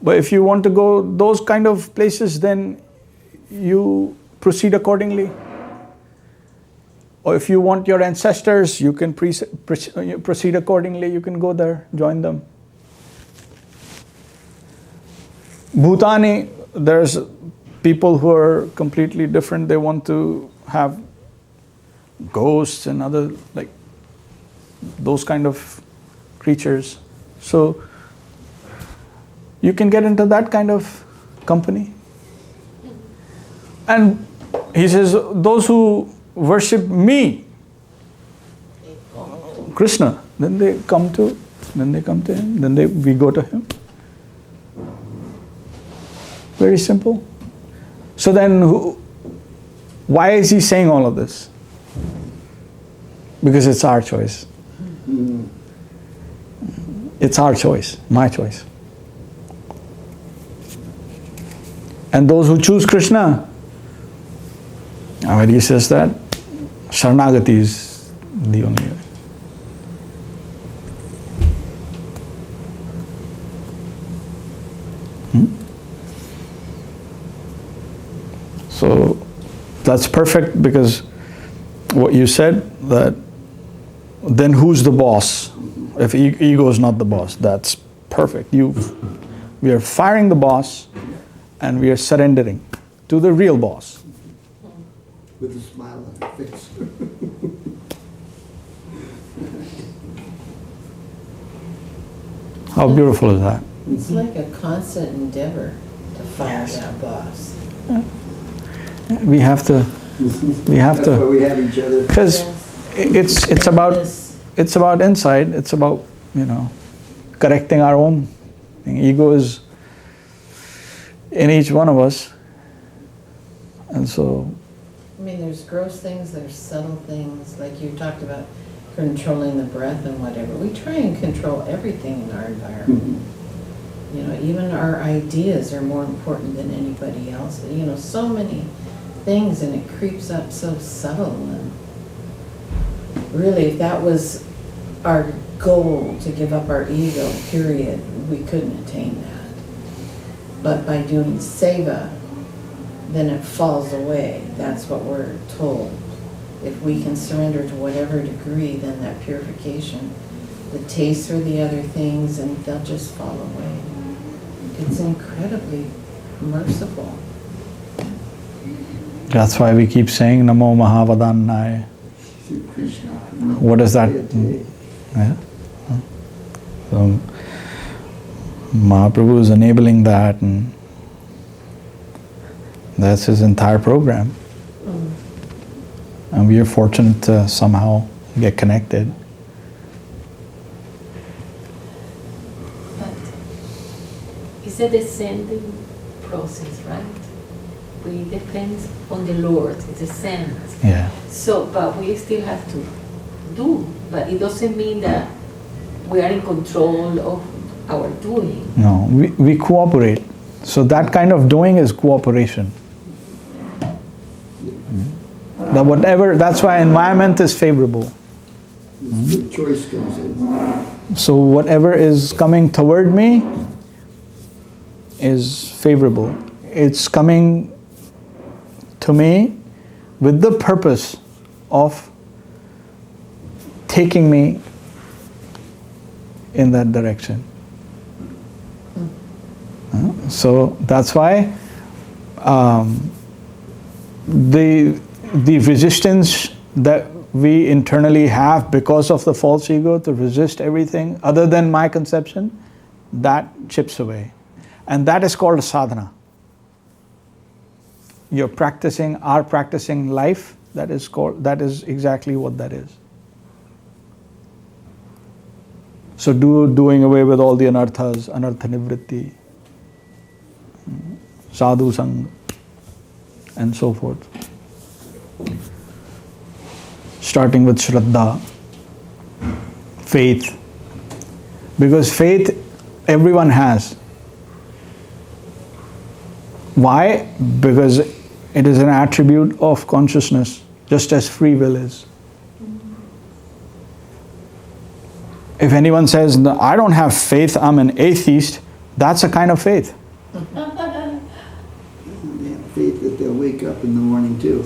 But if you want to go those kind of places, then you proceed accordingly. Or if you want your ancestors, you can proceed accordingly. You can go there, join them. Bhutani, there's people who are completely different. They want to have ghosts and other, like, those kind of creatures. So you can get into that kind of company. And he says, those who worship me, Krishna, then they come to him, then we go to him. Very simple. So then, why is he saying all of this? Because it's our choice. It's our choice, my choice. And those who choose Krishna, when he says that, Sharanagati is the only way. So that's perfect, because what you said, that then who's the boss? If ego is not the boss, that's perfect. We are firing the boss and we are surrendering to the real boss. With a smile on her face. How beautiful is that? It's like a constant endeavor to find that boss. We have to, That's why we have each other. because it's about insight. It's about, correcting our own thing. Ego is in each one of us, and so. I mean, there's gross things, there's subtle things, like you talked about controlling the breath and whatever. We try and control everything in our environment. Even our ideas are more important than anybody else. So many things, and it creeps up so subtle. And really, if that was our goal, to give up our ego, period, we couldn't attain that. But by doing seva, then it falls away. That's what we're told. If we can surrender to whatever degree, then that purification, the taste for the other things, and they'll just fall away. It's incredibly merciful. That's why we keep saying Namo Mahavadannaya. Śrī Kṛṣṇa. What does that? Yeah. So Mahaprabhu is enabling that, and that's his entire program. And we are fortunate to somehow get connected. But it's a descending process, right? We depend on the Lord, it descends. Yeah. So, but we still have to do. But it doesn't mean that we are in control of our doing. No, we cooperate. So that kind of doing is cooperation. That's why environment is favorable. The choice comes in. So whatever is coming toward me is favorable. It's coming to me with the purpose of taking me in that direction. So that's why the resistance that we internally have because of the false ego to resist everything other than my conception, that chips away. And that is called a sadhana. You're practicing life, that is exactly what that is. So doing away with all the anarthas, anartha nivritti, sadhu sangha, and so forth. Starting with Shraddha, faith. Because faith everyone has. Why? Because it is an attribute of consciousness, just as free will is. If anyone says, no, I don't have faith, I'm an atheist, that's a kind of faith. They have faith that they'll wake up in the morning too.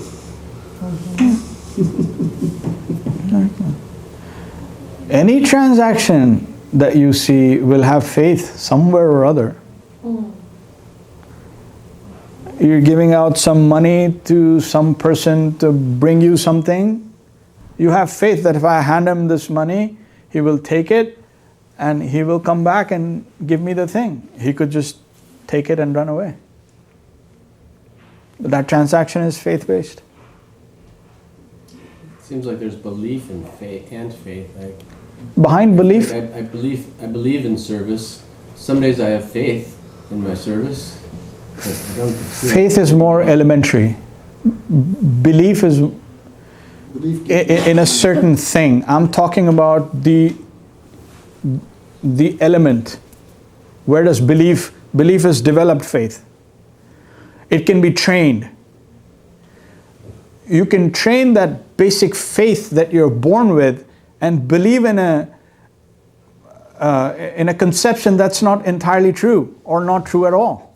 Any transaction that you see will have faith somewhere or other. You're giving out some money to some person to bring you something. You have faith that if I hand him this money, he will take it and he will come back and give me the thing. He could just take it and run away. That transaction is faith-based. Seems like there's belief in faith and faith. Behind belief? I believe in service. Some days I have faith in my service, but I don't. Faith is more elementary. Belief is in a certain thing. I'm talking about the element. Where does belief is developed faith. It can be trained. You can train that basic faith that you're born with and believe in a conception that's not entirely true or not true at all.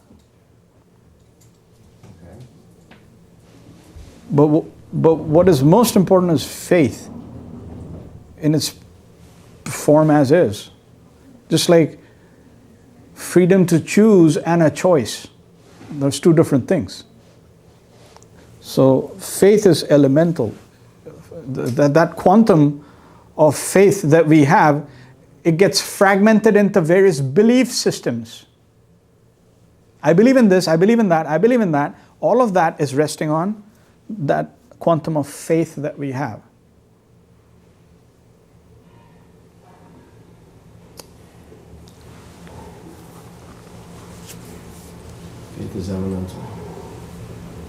Okay. But what is most important is faith in its form as is. Just like freedom to choose and a choice. There's two different things. So faith is elemental. That quantum of faith that we have, it gets fragmented into various belief systems. I believe in this, I believe in that, I believe in that. All of that is resting on that quantum of faith that we have. Faith is elemental.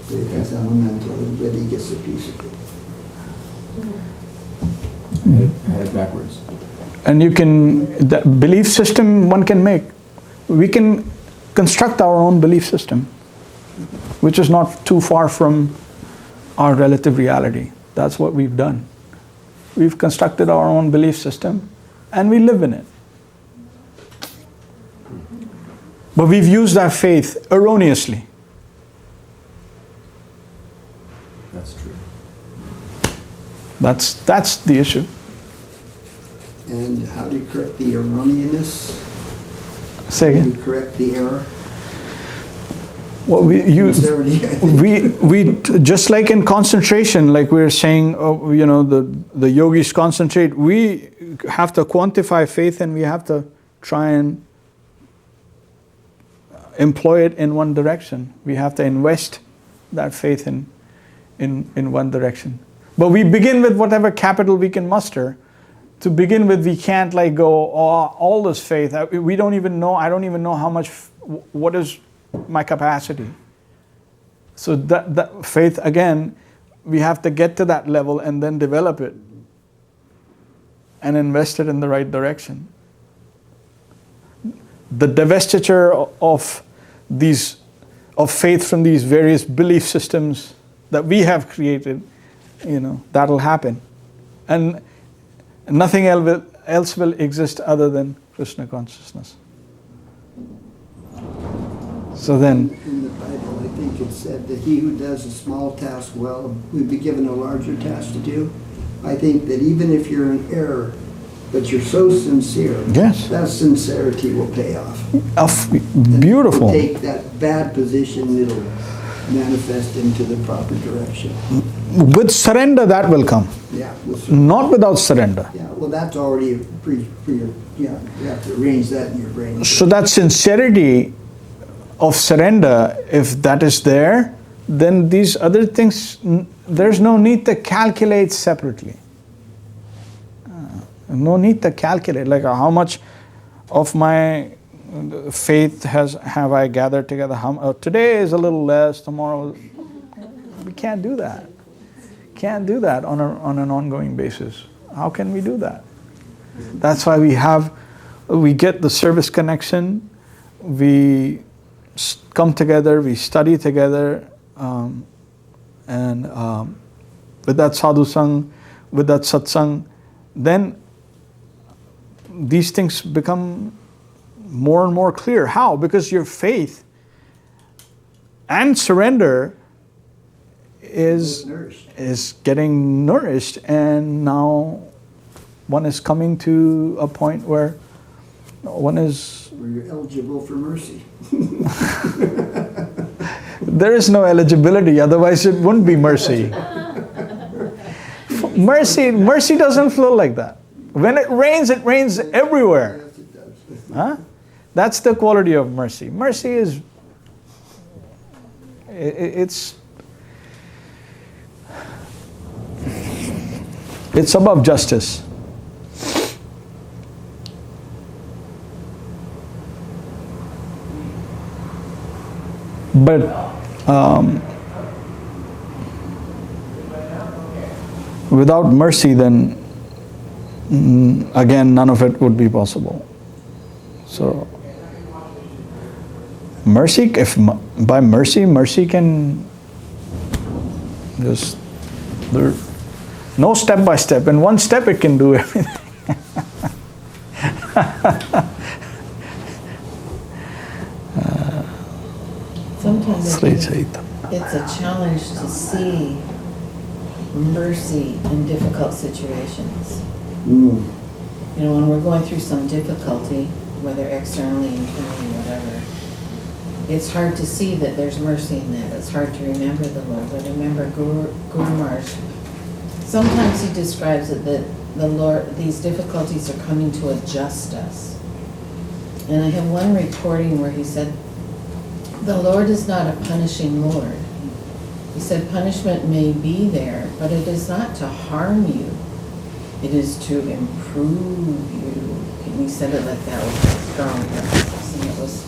Faith is elemental, everybody gets a piece of it. I had it backwards. And you can, the belief system one can make. We can construct our own belief system, which is not too far from our relative reality. That's what we've done. We've constructed our own belief system and we live in it. But we've used our faith erroneously. That's true. That's the issue. And how do you correct the erroneousness? Say How do again. you correct the error? Well, we just like in concentration, like we were saying, the yogis concentrate. We have to quantify faith, and we have to try and employ it in one direction. We have to invest that faith in one direction. But we begin with whatever capital we can muster. To begin with, we can't like go, all this faith. We don't even know. I don't even know how much. What is my capacity? So that faith, again, we have to get to that level and then develop it and invest it in the right direction. The divestiture of faith from these various belief systems that we have created, that'll happen. And nothing else will exist other than Krishna consciousness. So then, in the Bible, I think it said that he who does a small task well will be given a larger task to do. I think that even if you're in error, but you're so sincere, yes, that sincerity will pay off. Beautiful. If you take that bad position, it'll manifest into the proper direction. With surrender, that will come. Yeah. Not without surrender. Yeah. Well, that's already you have to arrange that in your brain. So that sincerity of surrender, if that is there, then these other things, there's no need to calculate separately. No need to calculate, like how much of my faith have I gathered together. Today is a little less, tomorrow. We can't do that. Can't do that on an ongoing basis. How can we do that? That's why we get the service connection, we come together, we study together, and with that sadhu sang, with that satsang, then these things become more and more clear. How? Because your faith and surrender is getting nourished, and now one is coming to a point where one is... Where you're eligible for mercy. There is no eligibility, otherwise it wouldn't be mercy. Mercy doesn't flow like that. When it rains everywhere. Yes, it does. Huh? That's the quality of mercy. Mercy is, it's above justice. But without mercy, then again, none of it would be possible. So, mercy, by mercy can just, no step by step. In one step it can do everything. Sometimes it's a challenge to see mercy in difficult situations. You know, when we're going through some difficulty, whether externally, internally, whatever, it's hard to see that there's mercy in that. It's hard to remember the Lord. But remember, Guru Maharaj, sometimes he describes it that the Lord, these difficulties are coming to adjust us. And I have one recording where he said, the Lord is not a punishing Lord. He said punishment may be there, but it is not to harm you. It is to improve you. And he said it like that with a strong emphasis. And it was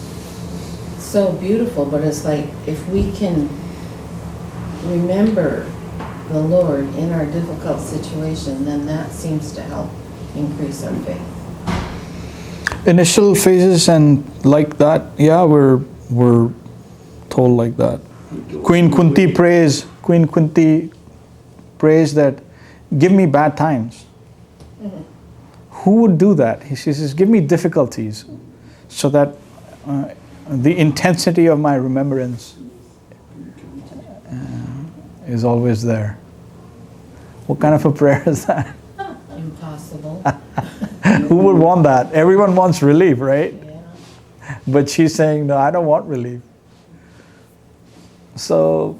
so beautiful, but it's like if we can remember the Lord in our difficult situation, then that seems to help increase our faith. Initial phases and like that, yeah, we're told Queen Kunti prays that, give me bad times. Mm-hmm. Who would do that? She says, give me difficulties so that the intensity of my remembrance is always there. What kind of a prayer is that? Impossible. Who would want that? Everyone wants relief, right? Yeah. But she's saying, no, I don't want relief. So,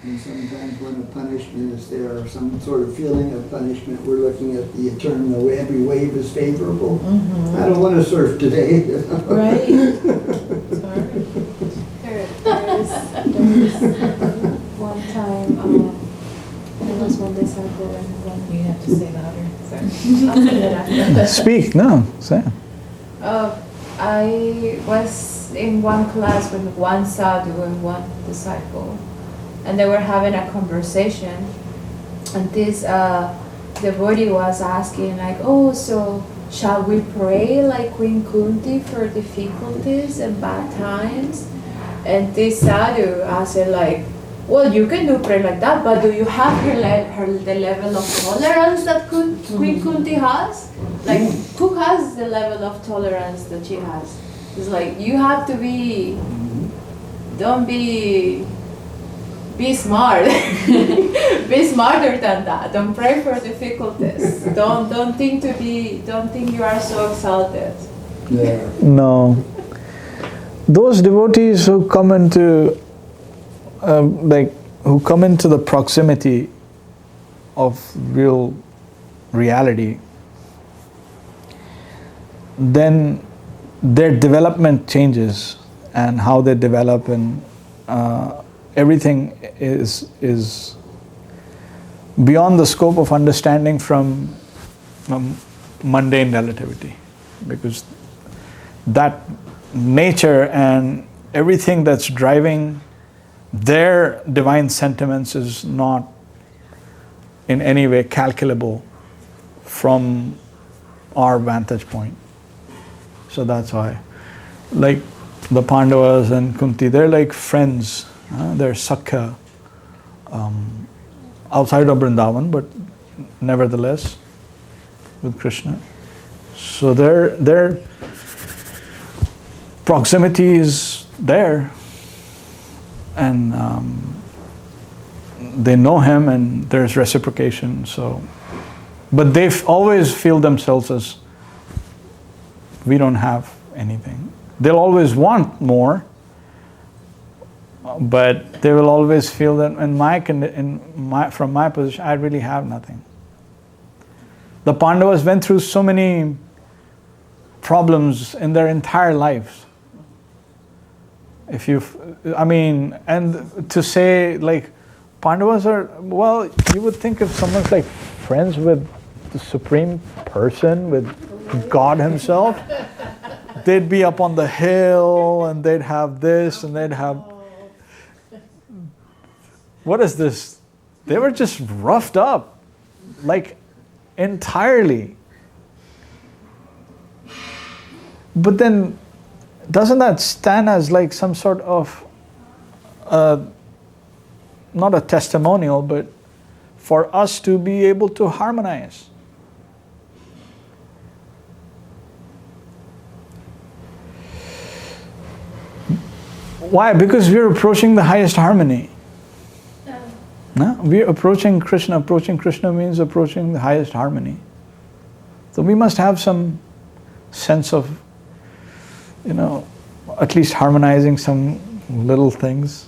And sometimes when a punishment is there, or some sort of feeling of punishment, we're looking at the eternal, every wave is favorable. Mm-hmm. I don't want to surf today. Right. Sorry. There is one time, there was one disciple and one. You have to say louder. Sorry. After that. speak, no, say. I was in one class with one sadhu and one disciple, and they were having a conversation, and this devotee was asking like, oh, so shall we pray like Queen Kunti for difficulties and bad times? And this sadhu answered like, well, you can do pray like that, but do you have the level of tolerance that Queen Kunti has? Like, who has the level of tolerance that she has? It's like, you have to be, don't be smart. Be smarter than that. Don't pray for difficulties. Don't think you are so exalted. Yeah. No. Those devotees who come into the proximity of real reality, then their development changes, and how they develop, and everything is beyond the scope of understanding from mundane relativity, because that nature and everything that's driving their divine sentiments is not in any way calculable from our vantage point. So that's why, like the Pandavas and Kunti, they're like friends. They're Saṅkhya, outside of Vrindavan, but nevertheless with Krishna. So their proximity is there, and they know him, and there's reciprocation. So, but they always feel themselves as, we don't have anything. They'll always want more, but they will always feel that from my position, I really have nothing. The Pandavas went through so many problems in their entire lives. And to say like Pandavas are, well, you would think if someone's like friends with the Supreme Person, with God Himself, they'd be up on the hill and they'd have this and they'd have. What is this? They were just roughed up, like entirely. But then, doesn't that stand as like some sort of, not a testimonial, but for us to be able to harmonize? Why? Because we're approaching the highest harmony. No, we're approaching Krishna. Approaching Krishna means approaching the highest harmony. So we must have some sense of, at least harmonizing some little things.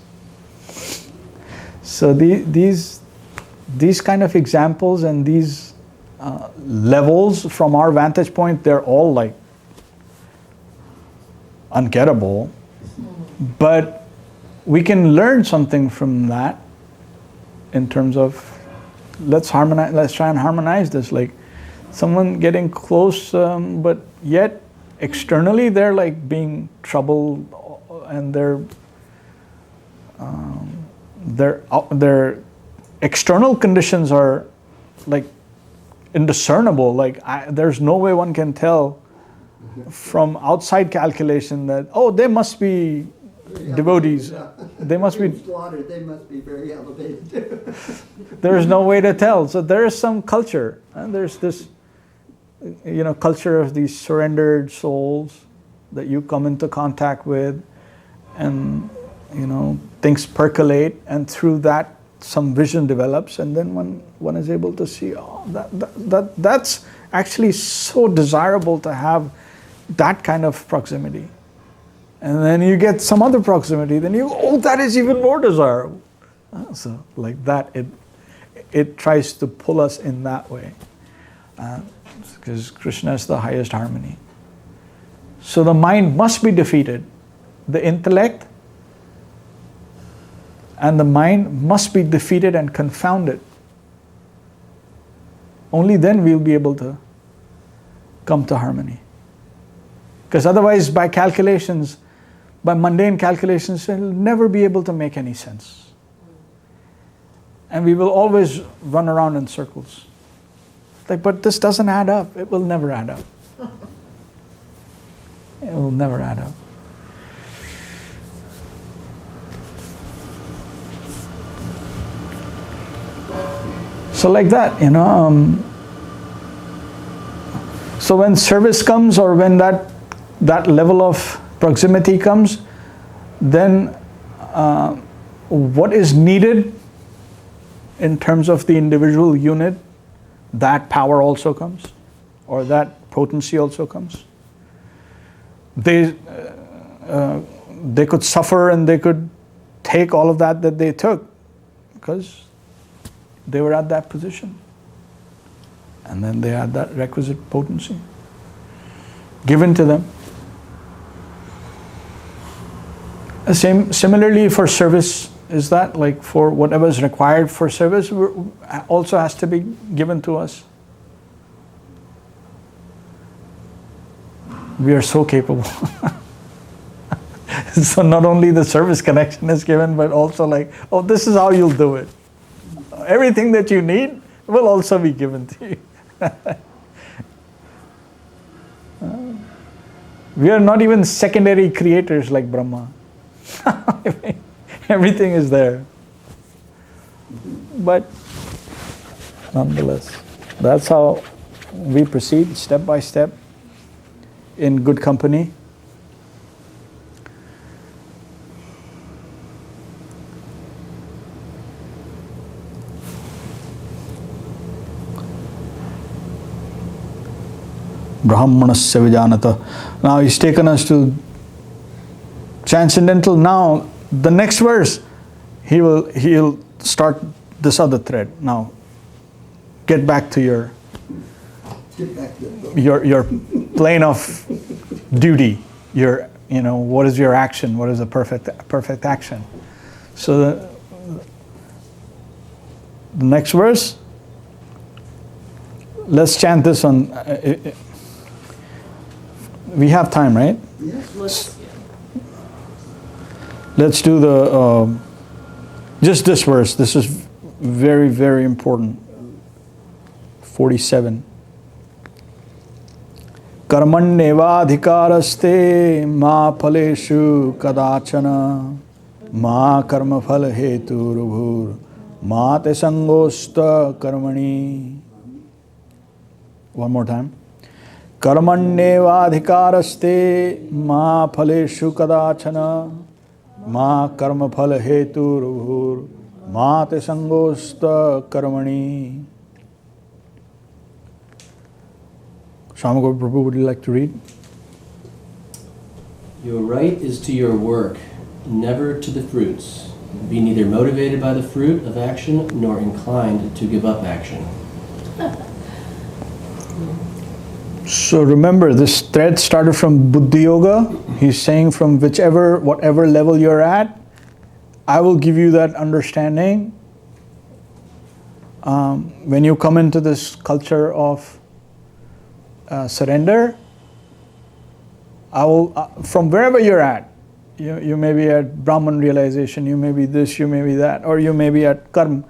So these kind of examples and these levels from our vantage point, they're all like ungettable, but we can learn something from that in terms of let's try and harmonize this. Like someone getting close, but yet externally they're like being troubled, and their external conditions are like indiscernible. Like there's no way one can tell from outside calculation that, oh, they must be devotees. They must be slaughtered. They must be very elevated. There is no way to tell. So there is some culture, and there's this, culture of these surrendered souls that you come into contact with, and things percolate, and through that some vision develops, and then one is able to see, that's actually so desirable to have that kind of proximity. And then you get some other proximity, then that is even more desirable. So like that, it tries to pull us in that way. Because Krishna is the highest harmony. So the mind must be defeated. The intellect and the mind must be defeated and confounded. Only then we'll be able to come to harmony. Because otherwise, by mundane calculations, we'll never be able to make any sense. And we will always run around in circles. Like, but this doesn't add up. It will never add up. It will never add up. So like that, so when service comes, or when that level of proximity comes, then what is needed in terms of the individual unit, that power also comes, or that potency also comes. They could suffer and they could take all of that they took because they were at that position. And then they had that requisite potency given to them. Similarly for service, is that like for whatever is required for service also has to be given to us. We are so capable. So not only the service connection is given, but also like, oh, this is how you'll do it. Everything that you need will also be given to you. We are not even secondary creators like Brahma. Everything is there. But nonetheless, that's how we proceed step by step in good company. Brahmanasya vijanata. Now he's taken us to transcendental. Now the next verse, he'll start this other thread. Now get back to your plane of duty. What is your action? What is the perfect action? So the next verse, let's chant this on. We have time, right? Yes. Let's do the just this verse. This is very, very important. 47. Karmanyevadhikaraste ma phaleshu kadachana ma karma phala heturubhur ma te sangosta karmani. One more time. Karmanyevadhikaraste ma phaleshu kadachana ma karma phala heturubhur ma te sangosta karmani. Shamagopa Prabhu, would you like to read? Your right is to your work, never to the fruits. Be neither motivated by the fruit of action nor inclined to give up action. So remember, this thread started from buddhī-yoga. He's saying from whatever level you're at, I will give you that understanding. When you come into this culture of surrender, I will, from wherever you're at, you may be at Brahman realization, you may be this, you may be that, or you may be at karma,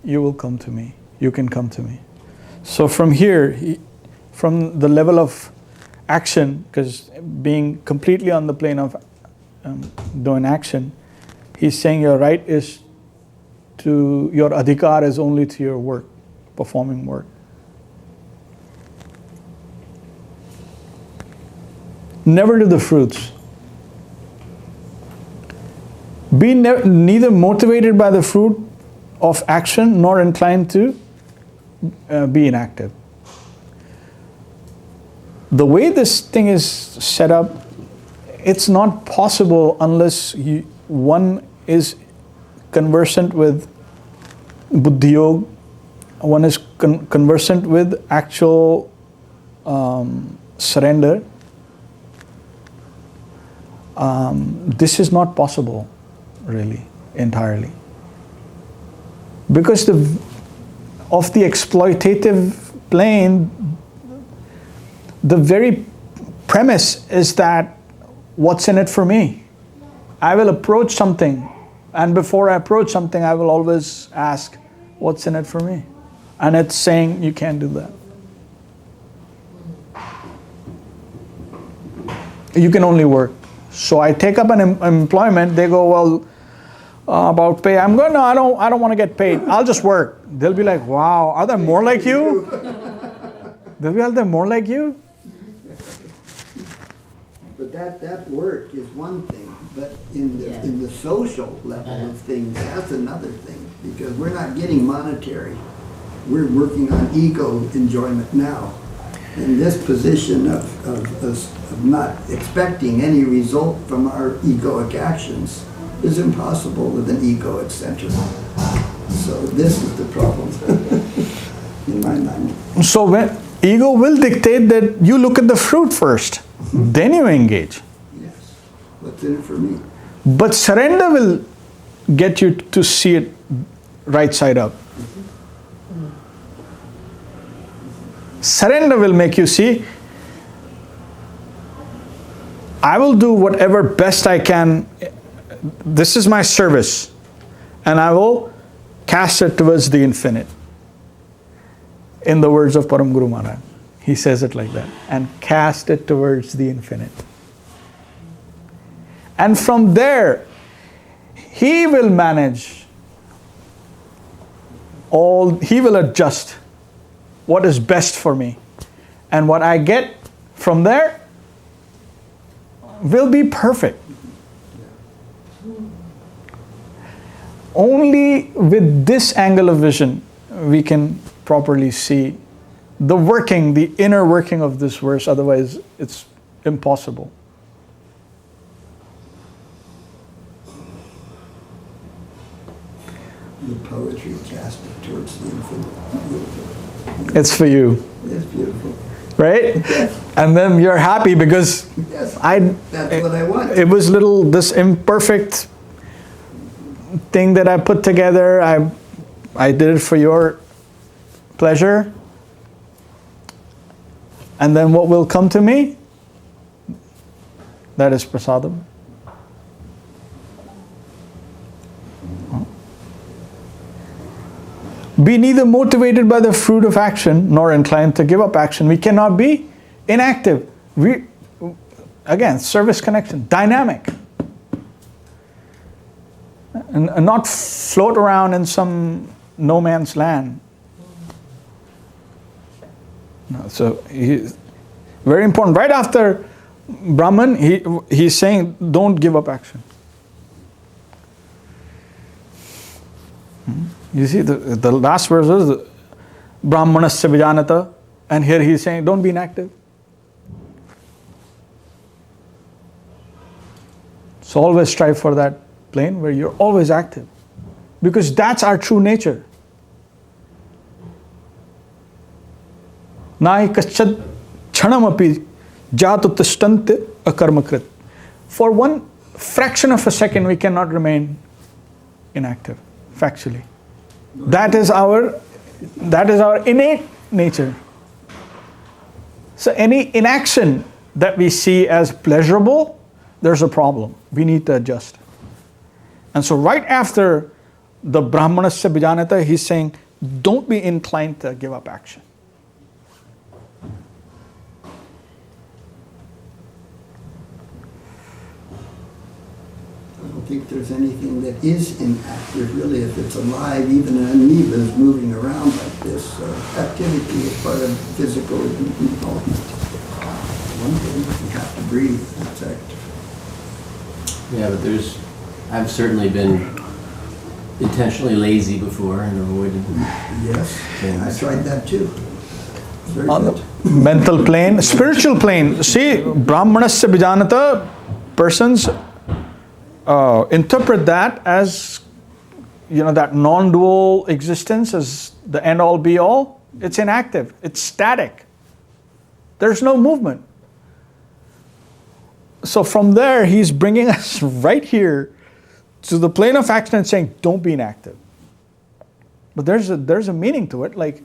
you will come to me. You can come to me. So from here, from the level of action, because being completely on the plane of doing action, he's saying your right is to, your adhikar is only to your work, performing work. Never to the fruits. Be neither motivated by the fruit of action nor inclined to be inactive. The way this thing is set up, it's not possible unless one is conversant with buddhī-yoga, one is conversant with actual surrender. This is not possible, really, entirely. Because of the exploitative plane, the very premise is that what's in it for me? I will approach something, and before I approach something, I will always ask, what's in it for me? And it's saying you can't do that. You can only work. So I take up an employment, they go, well, about pay, I'm going, no, I don't want to get paid. I'll just work. They'll be like, wow, are there more like you? They'll be, are there more like you? But that work is one thing, but in the social level of things, that's another thing, because we're not getting monetary. We're working on ego enjoyment now. In this position of not expecting any result from our egoic actions is impossible with an egoic center. So this is the problem in my mind. So when ego will dictate that you look at the fruit first, then you engage. Yes. What's in it for me? But surrender will get you to see it right side up. Surrender will make you see, I will do whatever best I can. This is my service, and I will cast it towards the infinite. In the words of Param Guru Mahārāj, he says it like that, and cast it towards the infinite. And from there, he will manage he will adjust what is best for me. And what I get from there will be perfect. Only with this angle of vision we can properly see the inner working of this verse, otherwise it's impossible. The poetry cast it towards the infinite. It's for you. It's beautiful. Right? Yes. And then you're happy because Yes. That's what I want. It was this imperfect thing that I put together. I did it for your pleasure. And then what will come to me? That is prasadam. Be neither motivated by the fruit of action nor inclined to give up action. We cannot be inactive. Again, service connection, dynamic. And not float around in some no man's land. No, so very important. Right after Brahman, he's saying, don't give up action. You see, the last verse is Brahmanasya vijanata, and here he's saying, don't be inactive. So always strive for that plane where you're always active. Because that's our true nature. Nai kaschad chanamapi jatu tishtante akarmakrit. For one fraction of a second we cannot remain inactive, factually. That is our innate nature. So any inaction that we see as pleasurable, there's a problem. We need to adjust. And so right after the Brahmanasya Bijanata, he's saying, don't be inclined to give up action. I don't think there's anything that is inactive, really. If it's alive, even an amoeba is moving around like this. So activity is part of physical development. One thing, you have to breathe, that's active. Yeah, but I've certainly been intentionally lazy before and avoided Yes, I tried that too. Very On good. the mental plane, spiritual plane. See, Brahmanasya Bijanata, persons interpret that as, that non-dual existence as the end-all be-all. It's inactive. It's static. There's no movement. So from there, he's bringing us right here to the plane of action and saying, don't be inactive. But there's a meaning to it. Like,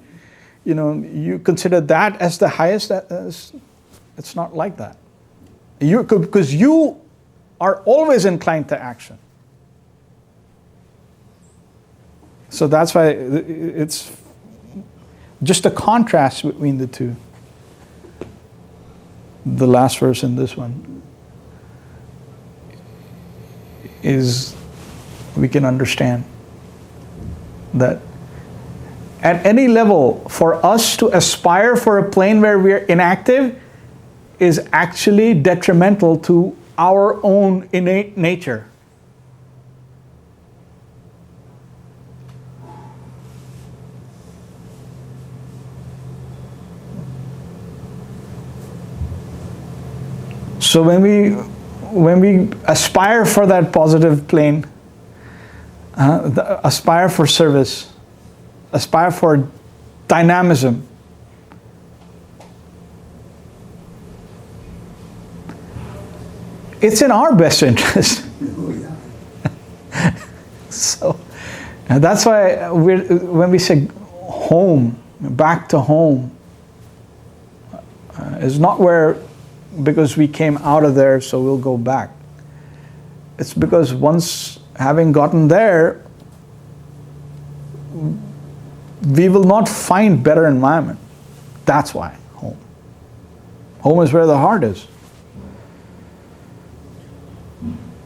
you consider that as the highest. It's not like that. Because you are always inclined to action. So that's why it's just a contrast between the two. The last verse in this one is, we can understand that at any level, for us to aspire for a plane where we are inactive is actually detrimental to our own innate nature. So when we aspire for that positive plane, aspire for service, aspire for dynamism, it's in our best interest. Oh, yeah. So that's why when we say home, back to home, is not where because we came out of there, so we'll go back. It's because once having gotten there, we will not find better environment. That's why home. Home is where the heart is.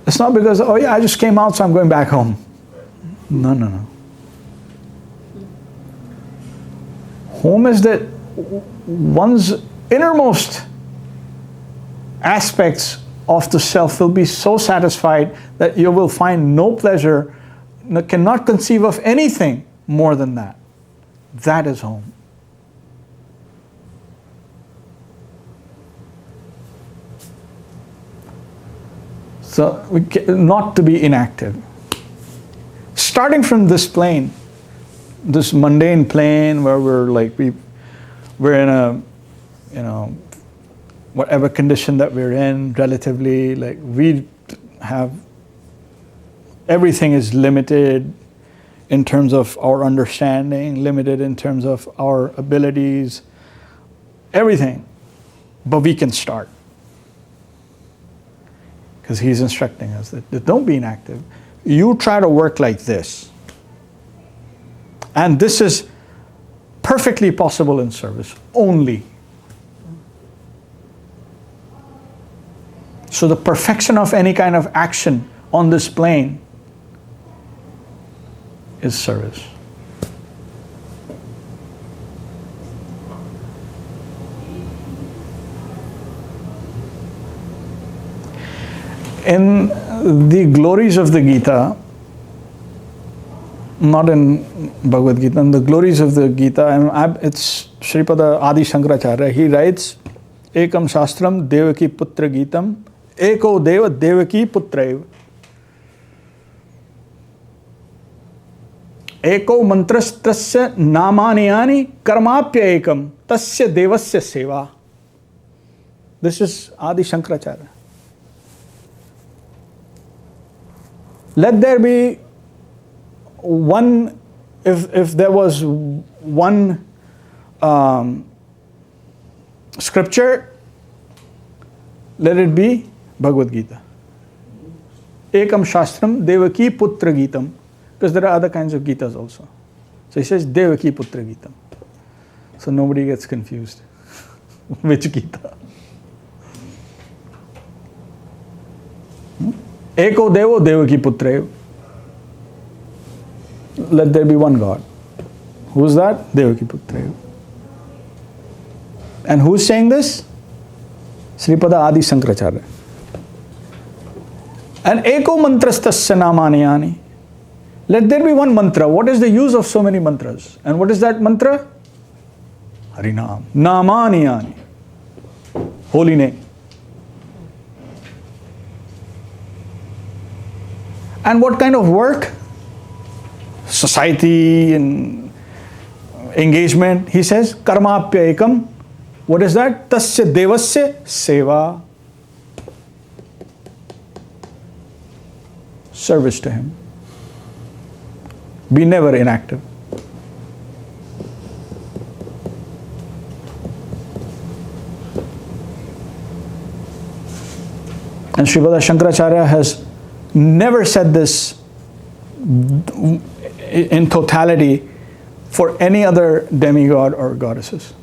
It's not because, oh yeah, I just came out, so I'm going back home. No. Home is that one's innermost aspects of the self will be so satisfied that you will find no pleasure, cannot conceive of anything more than that. That is home. So, not to be inactive. Starting from this plane, this mundane plane where we're in a, whatever condition that we're in, relatively, we have, everything is limited in terms of our understanding, limited in terms of our abilities, everything. But we can start. Because he's instructing us that don't be inactive. You try to work like this. And this is perfectly possible in service, only. So the perfection of any kind of action on this plane is service. In the glories of the Gita, not in Bhagavad Gītā, in the glories of the Gita, it's Śrīpada Adi Shankaracharya, he writes, Ekam Shastram Devaki Putra Gītam eko deva devaki putraiva. Eko mantrastasya namaniyani karmapya ekam tasya devasya seva. This is Adi Shankaracharya. Let there be one, if there was one scripture, let it be Bhagavad Gītā. Ekam Shastram Devaki Putra Gītam. Because there are other kinds of Gītas also. So he says Devaki Putra Gītam. So nobody gets confused. Which Gīta? Eko Devo Devaki Putraiva. Let there be one God. Who's that? Devaki Putraiva. And who's saying this? Sripada Adi Shankaracharya. And Eko Mantrastasya Namaniyani. Let there be one mantra. What is the use of so many mantras? And what is that mantra? Harinam. Namaniyani. Holy name. And what kind of work? Society and engagement. He says, karmapya ekam. What is that? Tasya devasya seva. Service to him. Be never inactive. And Sripad Shankaracharya has never said this in totality for any other demigod or goddesses.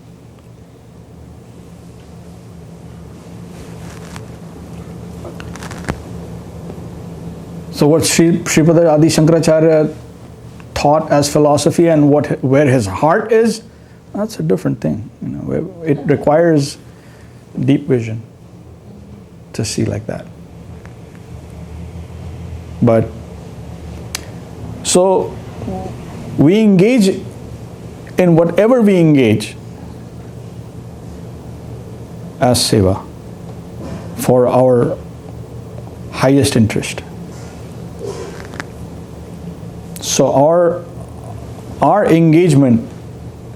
So what Sripad Adi Shankaracharya taught as philosophy and where his heart is, that's a different thing. You know, it requires deep vision to see like that. But so we engage in whatever we engage as seva for our highest interest. So our engagement,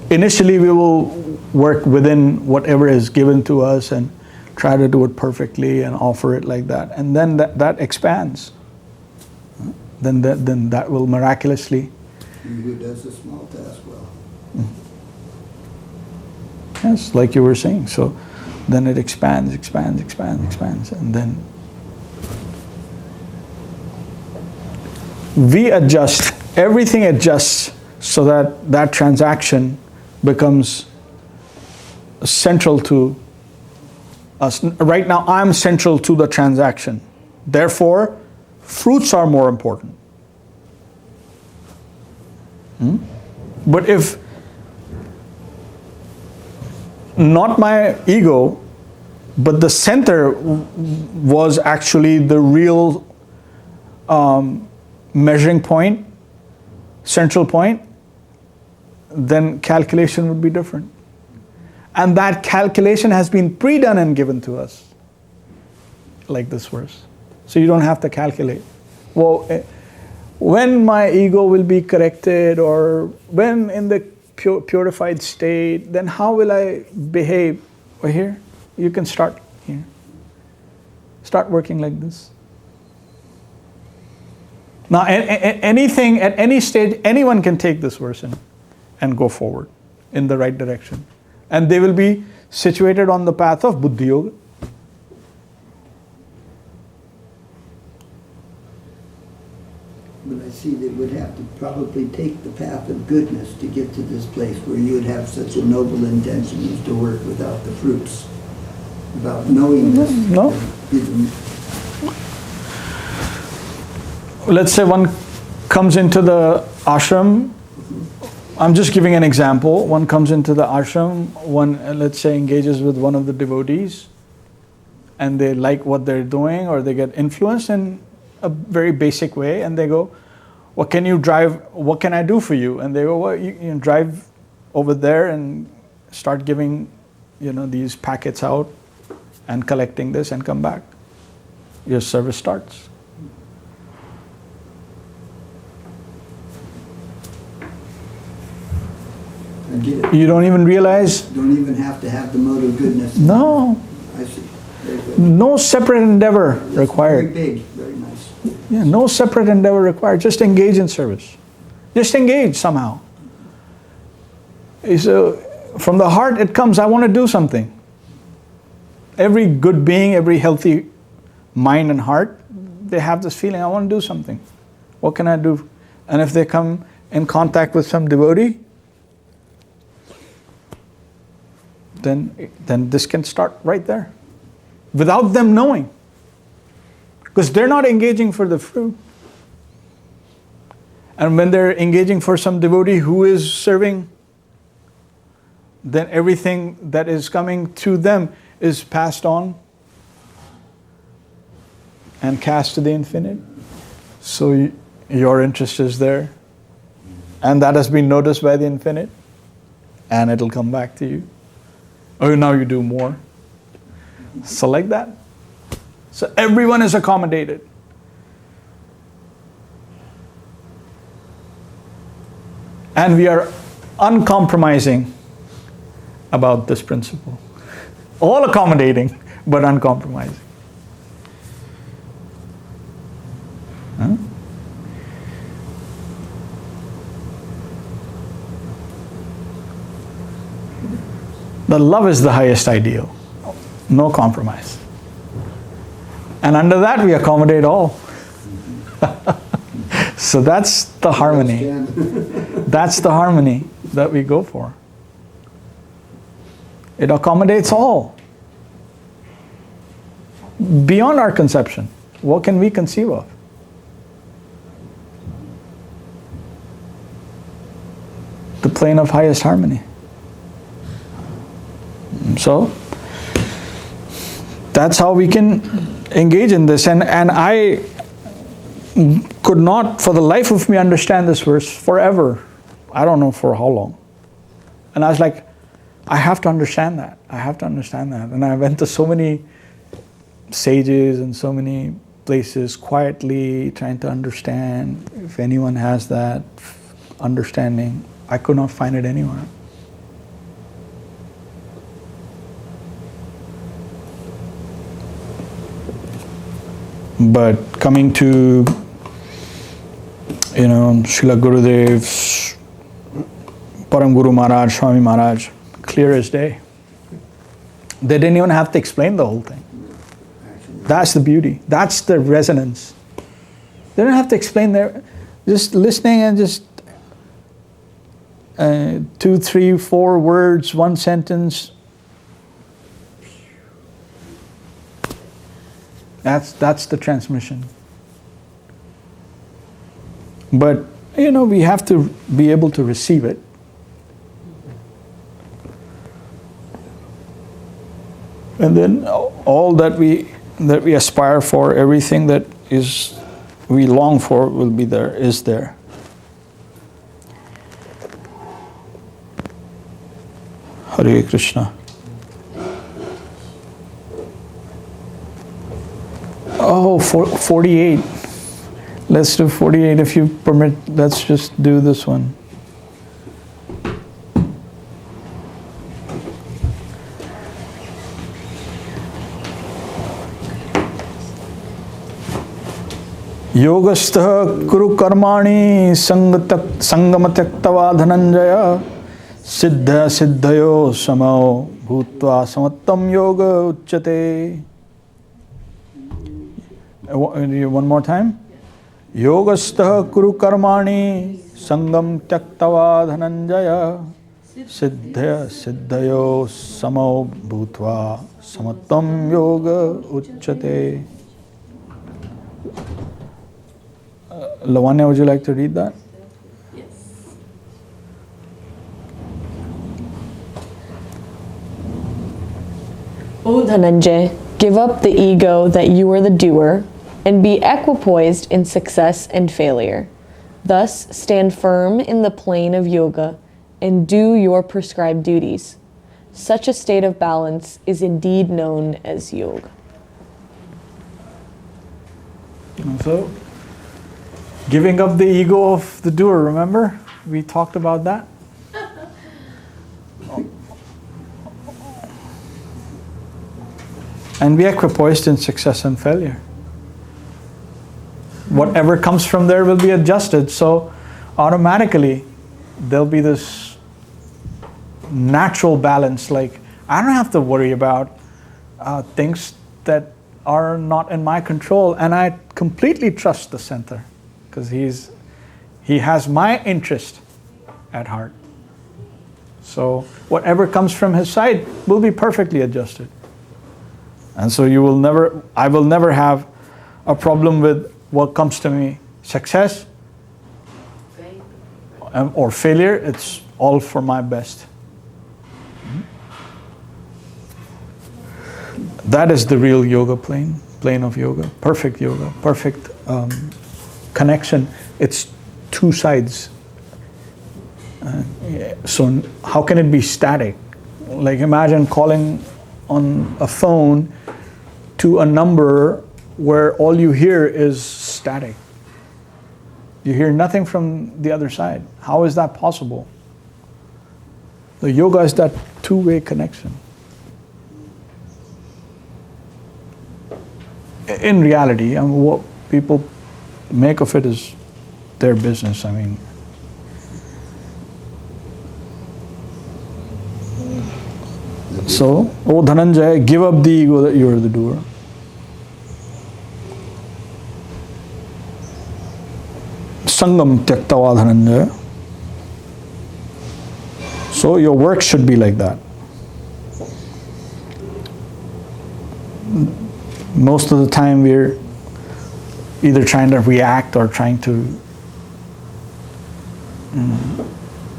initially we will work within whatever is given to us and try to do it perfectly and offer it like that. And then that expands. Then that will miraculously. Who does a small task well. Yes, like you were saying. So then it expands, and then we adjust. Everything adjusts so that transaction becomes central to us. Right now, I'm central to the transaction. Therefore, fruits are more important. But if not my ego, but the center was actually the real measuring point, central point, then calculation would be different. And that calculation has been pre-done and given to us, like this verse. So you don't have to calculate. Well, when my ego will be corrected, or when in the purified state, then how will I behave? Well, here, you can start here. Start working like this. Now, anything, at any stage, anyone can take this verse and go forward in the right direction. And they will be situated on the path of buddhī-yoga. But I see they would have to probably take the path of goodness to get to this place where you would have such a noble intention to work without the fruits, without knowing this. No. Let's say one comes into the ashram. I'm just giving an example. One comes into the ashram, one, let's say, engages with one of the devotees, and they like what they're doing, or they get influenced in a very basic way, and they go, what can I do for you? And they go, well, you drive over there and start giving, these packets out and collecting this and come back. your service starts. I get it. You don't even realize, Don't even have to have the mode of goodness. no, I see. Very good. no separate endeavor Very required. big, very nice. Yeah, no separate endeavor required. Just engage in service. Just engage somehow. So from the heart it comes, I want to do something. Every good being, every healthy mind and heart, they have this feeling, I want to do something. What can I do? And if they come in contact with some devotee, then this can start right there, without them knowing. Because they're not engaging for the fruit. And when they're engaging for some devotee who is serving, then everything that is coming through them is passed on and cast to the infinite. So your interest is there. And that has been noticed by the infinite. And it'll come back to you. Oh, now you do more. So like that. So everyone is accommodated. And we are uncompromising about this principle. All accommodating, but uncompromising. Huh? The love is the highest ideal. No compromise. And under that we accommodate all. So that's the harmony. That's the harmony that we go for. It accommodates all. Beyond our conception. What can we conceive of? The plane of highest harmony. So, that's how we can engage in this. And I could not, for the life of me, understand this verse forever. I don't know for how long. And I was like, I have to understand that. I have to understand that. And I went to so many sages and so many places quietly trying to understand if anyone has that understanding. I could not find it anywhere. But coming to, Srila Gurudev's Param Guru Mahārāj, Swami Mahārāj, clear as day. They didn't even have to explain the whole thing. That's the beauty. That's the resonance. They don't have to explain their, just listening and just 2, 3, 4 words, one sentence. That's the transmission. But, we have to be able to receive it. And then all that we aspire for, everything that we long for will be there, is there. Hare Krishna. Oh, 48. Let's do 48 if you permit. Let's just do this one. Yogastha kuru karmani sangama tyaktava dhananjaya siddha siddhayo samao bhutva samattam yoga uchyate. One more time. Yogastha kuru karmani sangam tyaktava dhananjaya siddha siddhayo samao bhutva samattam yoga uchyate. Lavanya, would you like to read that? Yes. O Dhananjay, give up the ego that you are the doer, and be equipoised in success and failure. Thus, stand firm in the plane of yoga and do your prescribed duties. Such a state of balance is indeed known as yoga. And so, giving up the ego of the doer, remember? We talked about that. And be equipoised in success and failure. Whatever comes from there will be adjusted, so automatically there'll be this natural balance. Like, I don't have to worry about things that are not in my control, and I completely trust the center because he has my interest at heart. So whatever comes from his side will be perfectly adjusted. And so I will never have a problem with what comes to me, success or failure. It's all for my best. That is the real yoga plane of yoga, perfect connection. It's two sides. So how can it be static? Like, imagine calling on a phone to a number where all you hear is static. You hear nothing from the other side. How is that possible? The yoga is that two-way connection. In reality, I mean, what people make of it is their business. I mean, so, oh Dhananjaya, give up the ego that you are the doer. Sangam tyaktava Dhananjaya. So your work should be like that. Most of the time we're either trying to react or trying to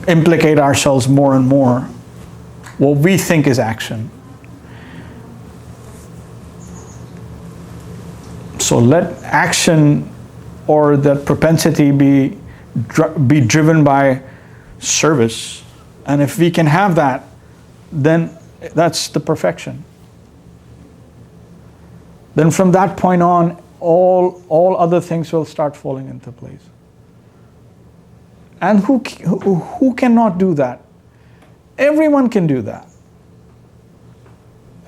implicate ourselves more and more what we think is action. So let action or that propensity be driven by service. And if we can have that, then that's the perfection. Then from that point on, all other things will start falling into place. And who cannot do that? Everyone can do that.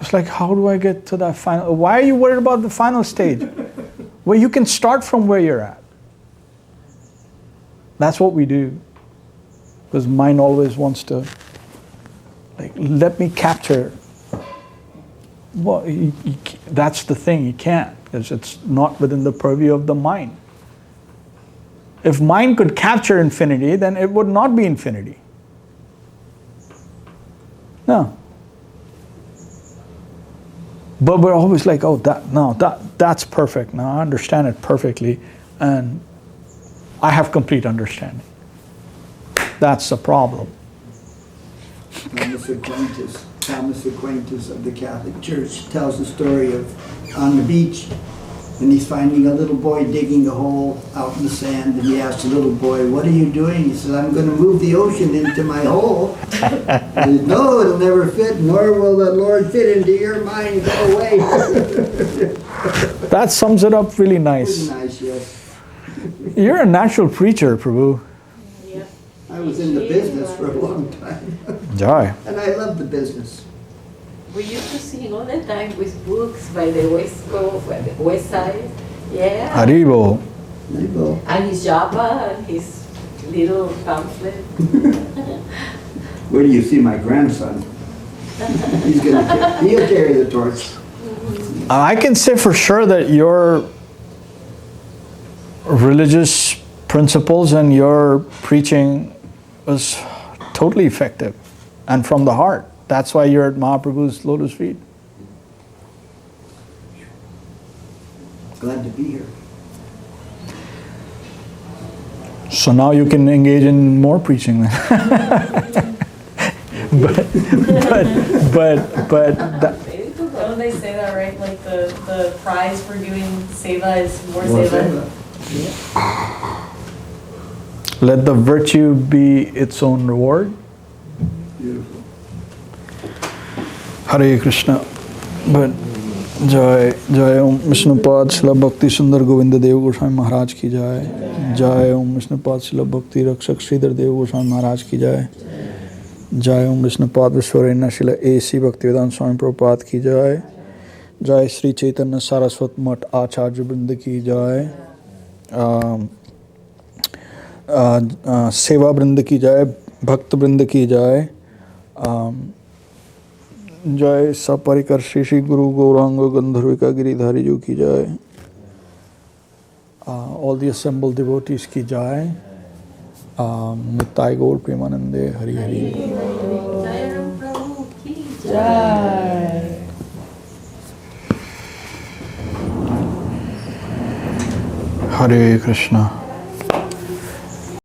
It's like, how do I get to that final? Why are you worried about the final stage? Well, you can start from where you're at. That's what we do. Because mind always wants to, like, let me capture. Well, that's the thing, you can't, because it's not within the purview of the mind. If mind could capture infinity, then it would not be infinity. No. But we're always like, oh, that's perfect. Now I understand it perfectly, and I have complete understanding. That's the problem. Thomas Aquinas of the Catholic Church tells the story of on the beach, and he's finding a little boy digging a hole out in the sand, and he asks the little boy, "What are you doing?" He says, "I'm going to move the ocean into my hole." He says, "No, it'll never fit, nor will the Lord fit into your mind. Go away." That sums it up really nice. Really nice, yes. You're a natural preacher, Prabhu. Yeah. I was in the business for a long time. Joy. And I love the business. We used to sing all the time with books by the West Coast, by the West Side. Yeah. Haribo. And his Java and his little pamphlet. Where do you see my grandson? He'll carry the torch. I can say for sure that your religious principles and your preaching was totally effective and from the heart. That's why you're at Mahaprabhu's lotus feet. Glad to be here. So now you can engage in more preaching then. but Don't they say that, right? Like the prize for doing seva is more seva. let the virtue be its own reward. Beautiful. Hare Krishna. But जय जय ओम विष्णुपाद श्रीला भक्ति सुंदर गोविंद देव गोस्वामी महाराज की जय। जय ओम विष्णुपाद श्रीला भक्ति रक्षक श्रीधर देव गोस्वामी महाराज की जय। जय ओम विष्णुपाद विश्वरेण्य श्रीला AC भक्तिवेदांत स्वामी प्रभुपाद की जय। जय श्री चैतन्य सारस्वत मठ आचार्य वृंद की जय। सेवा वृंद की जय, भक्त वृंद की जय। जय सपरिकर श्री श्री गुरु गौरांग गंधर्विका गिरिधारी जी की जय। All the assembled devotees की जय। निताई गौर प्रेमानंदे Hari Hari. Jairam Prabhu ki Jai. हरे कृष्णा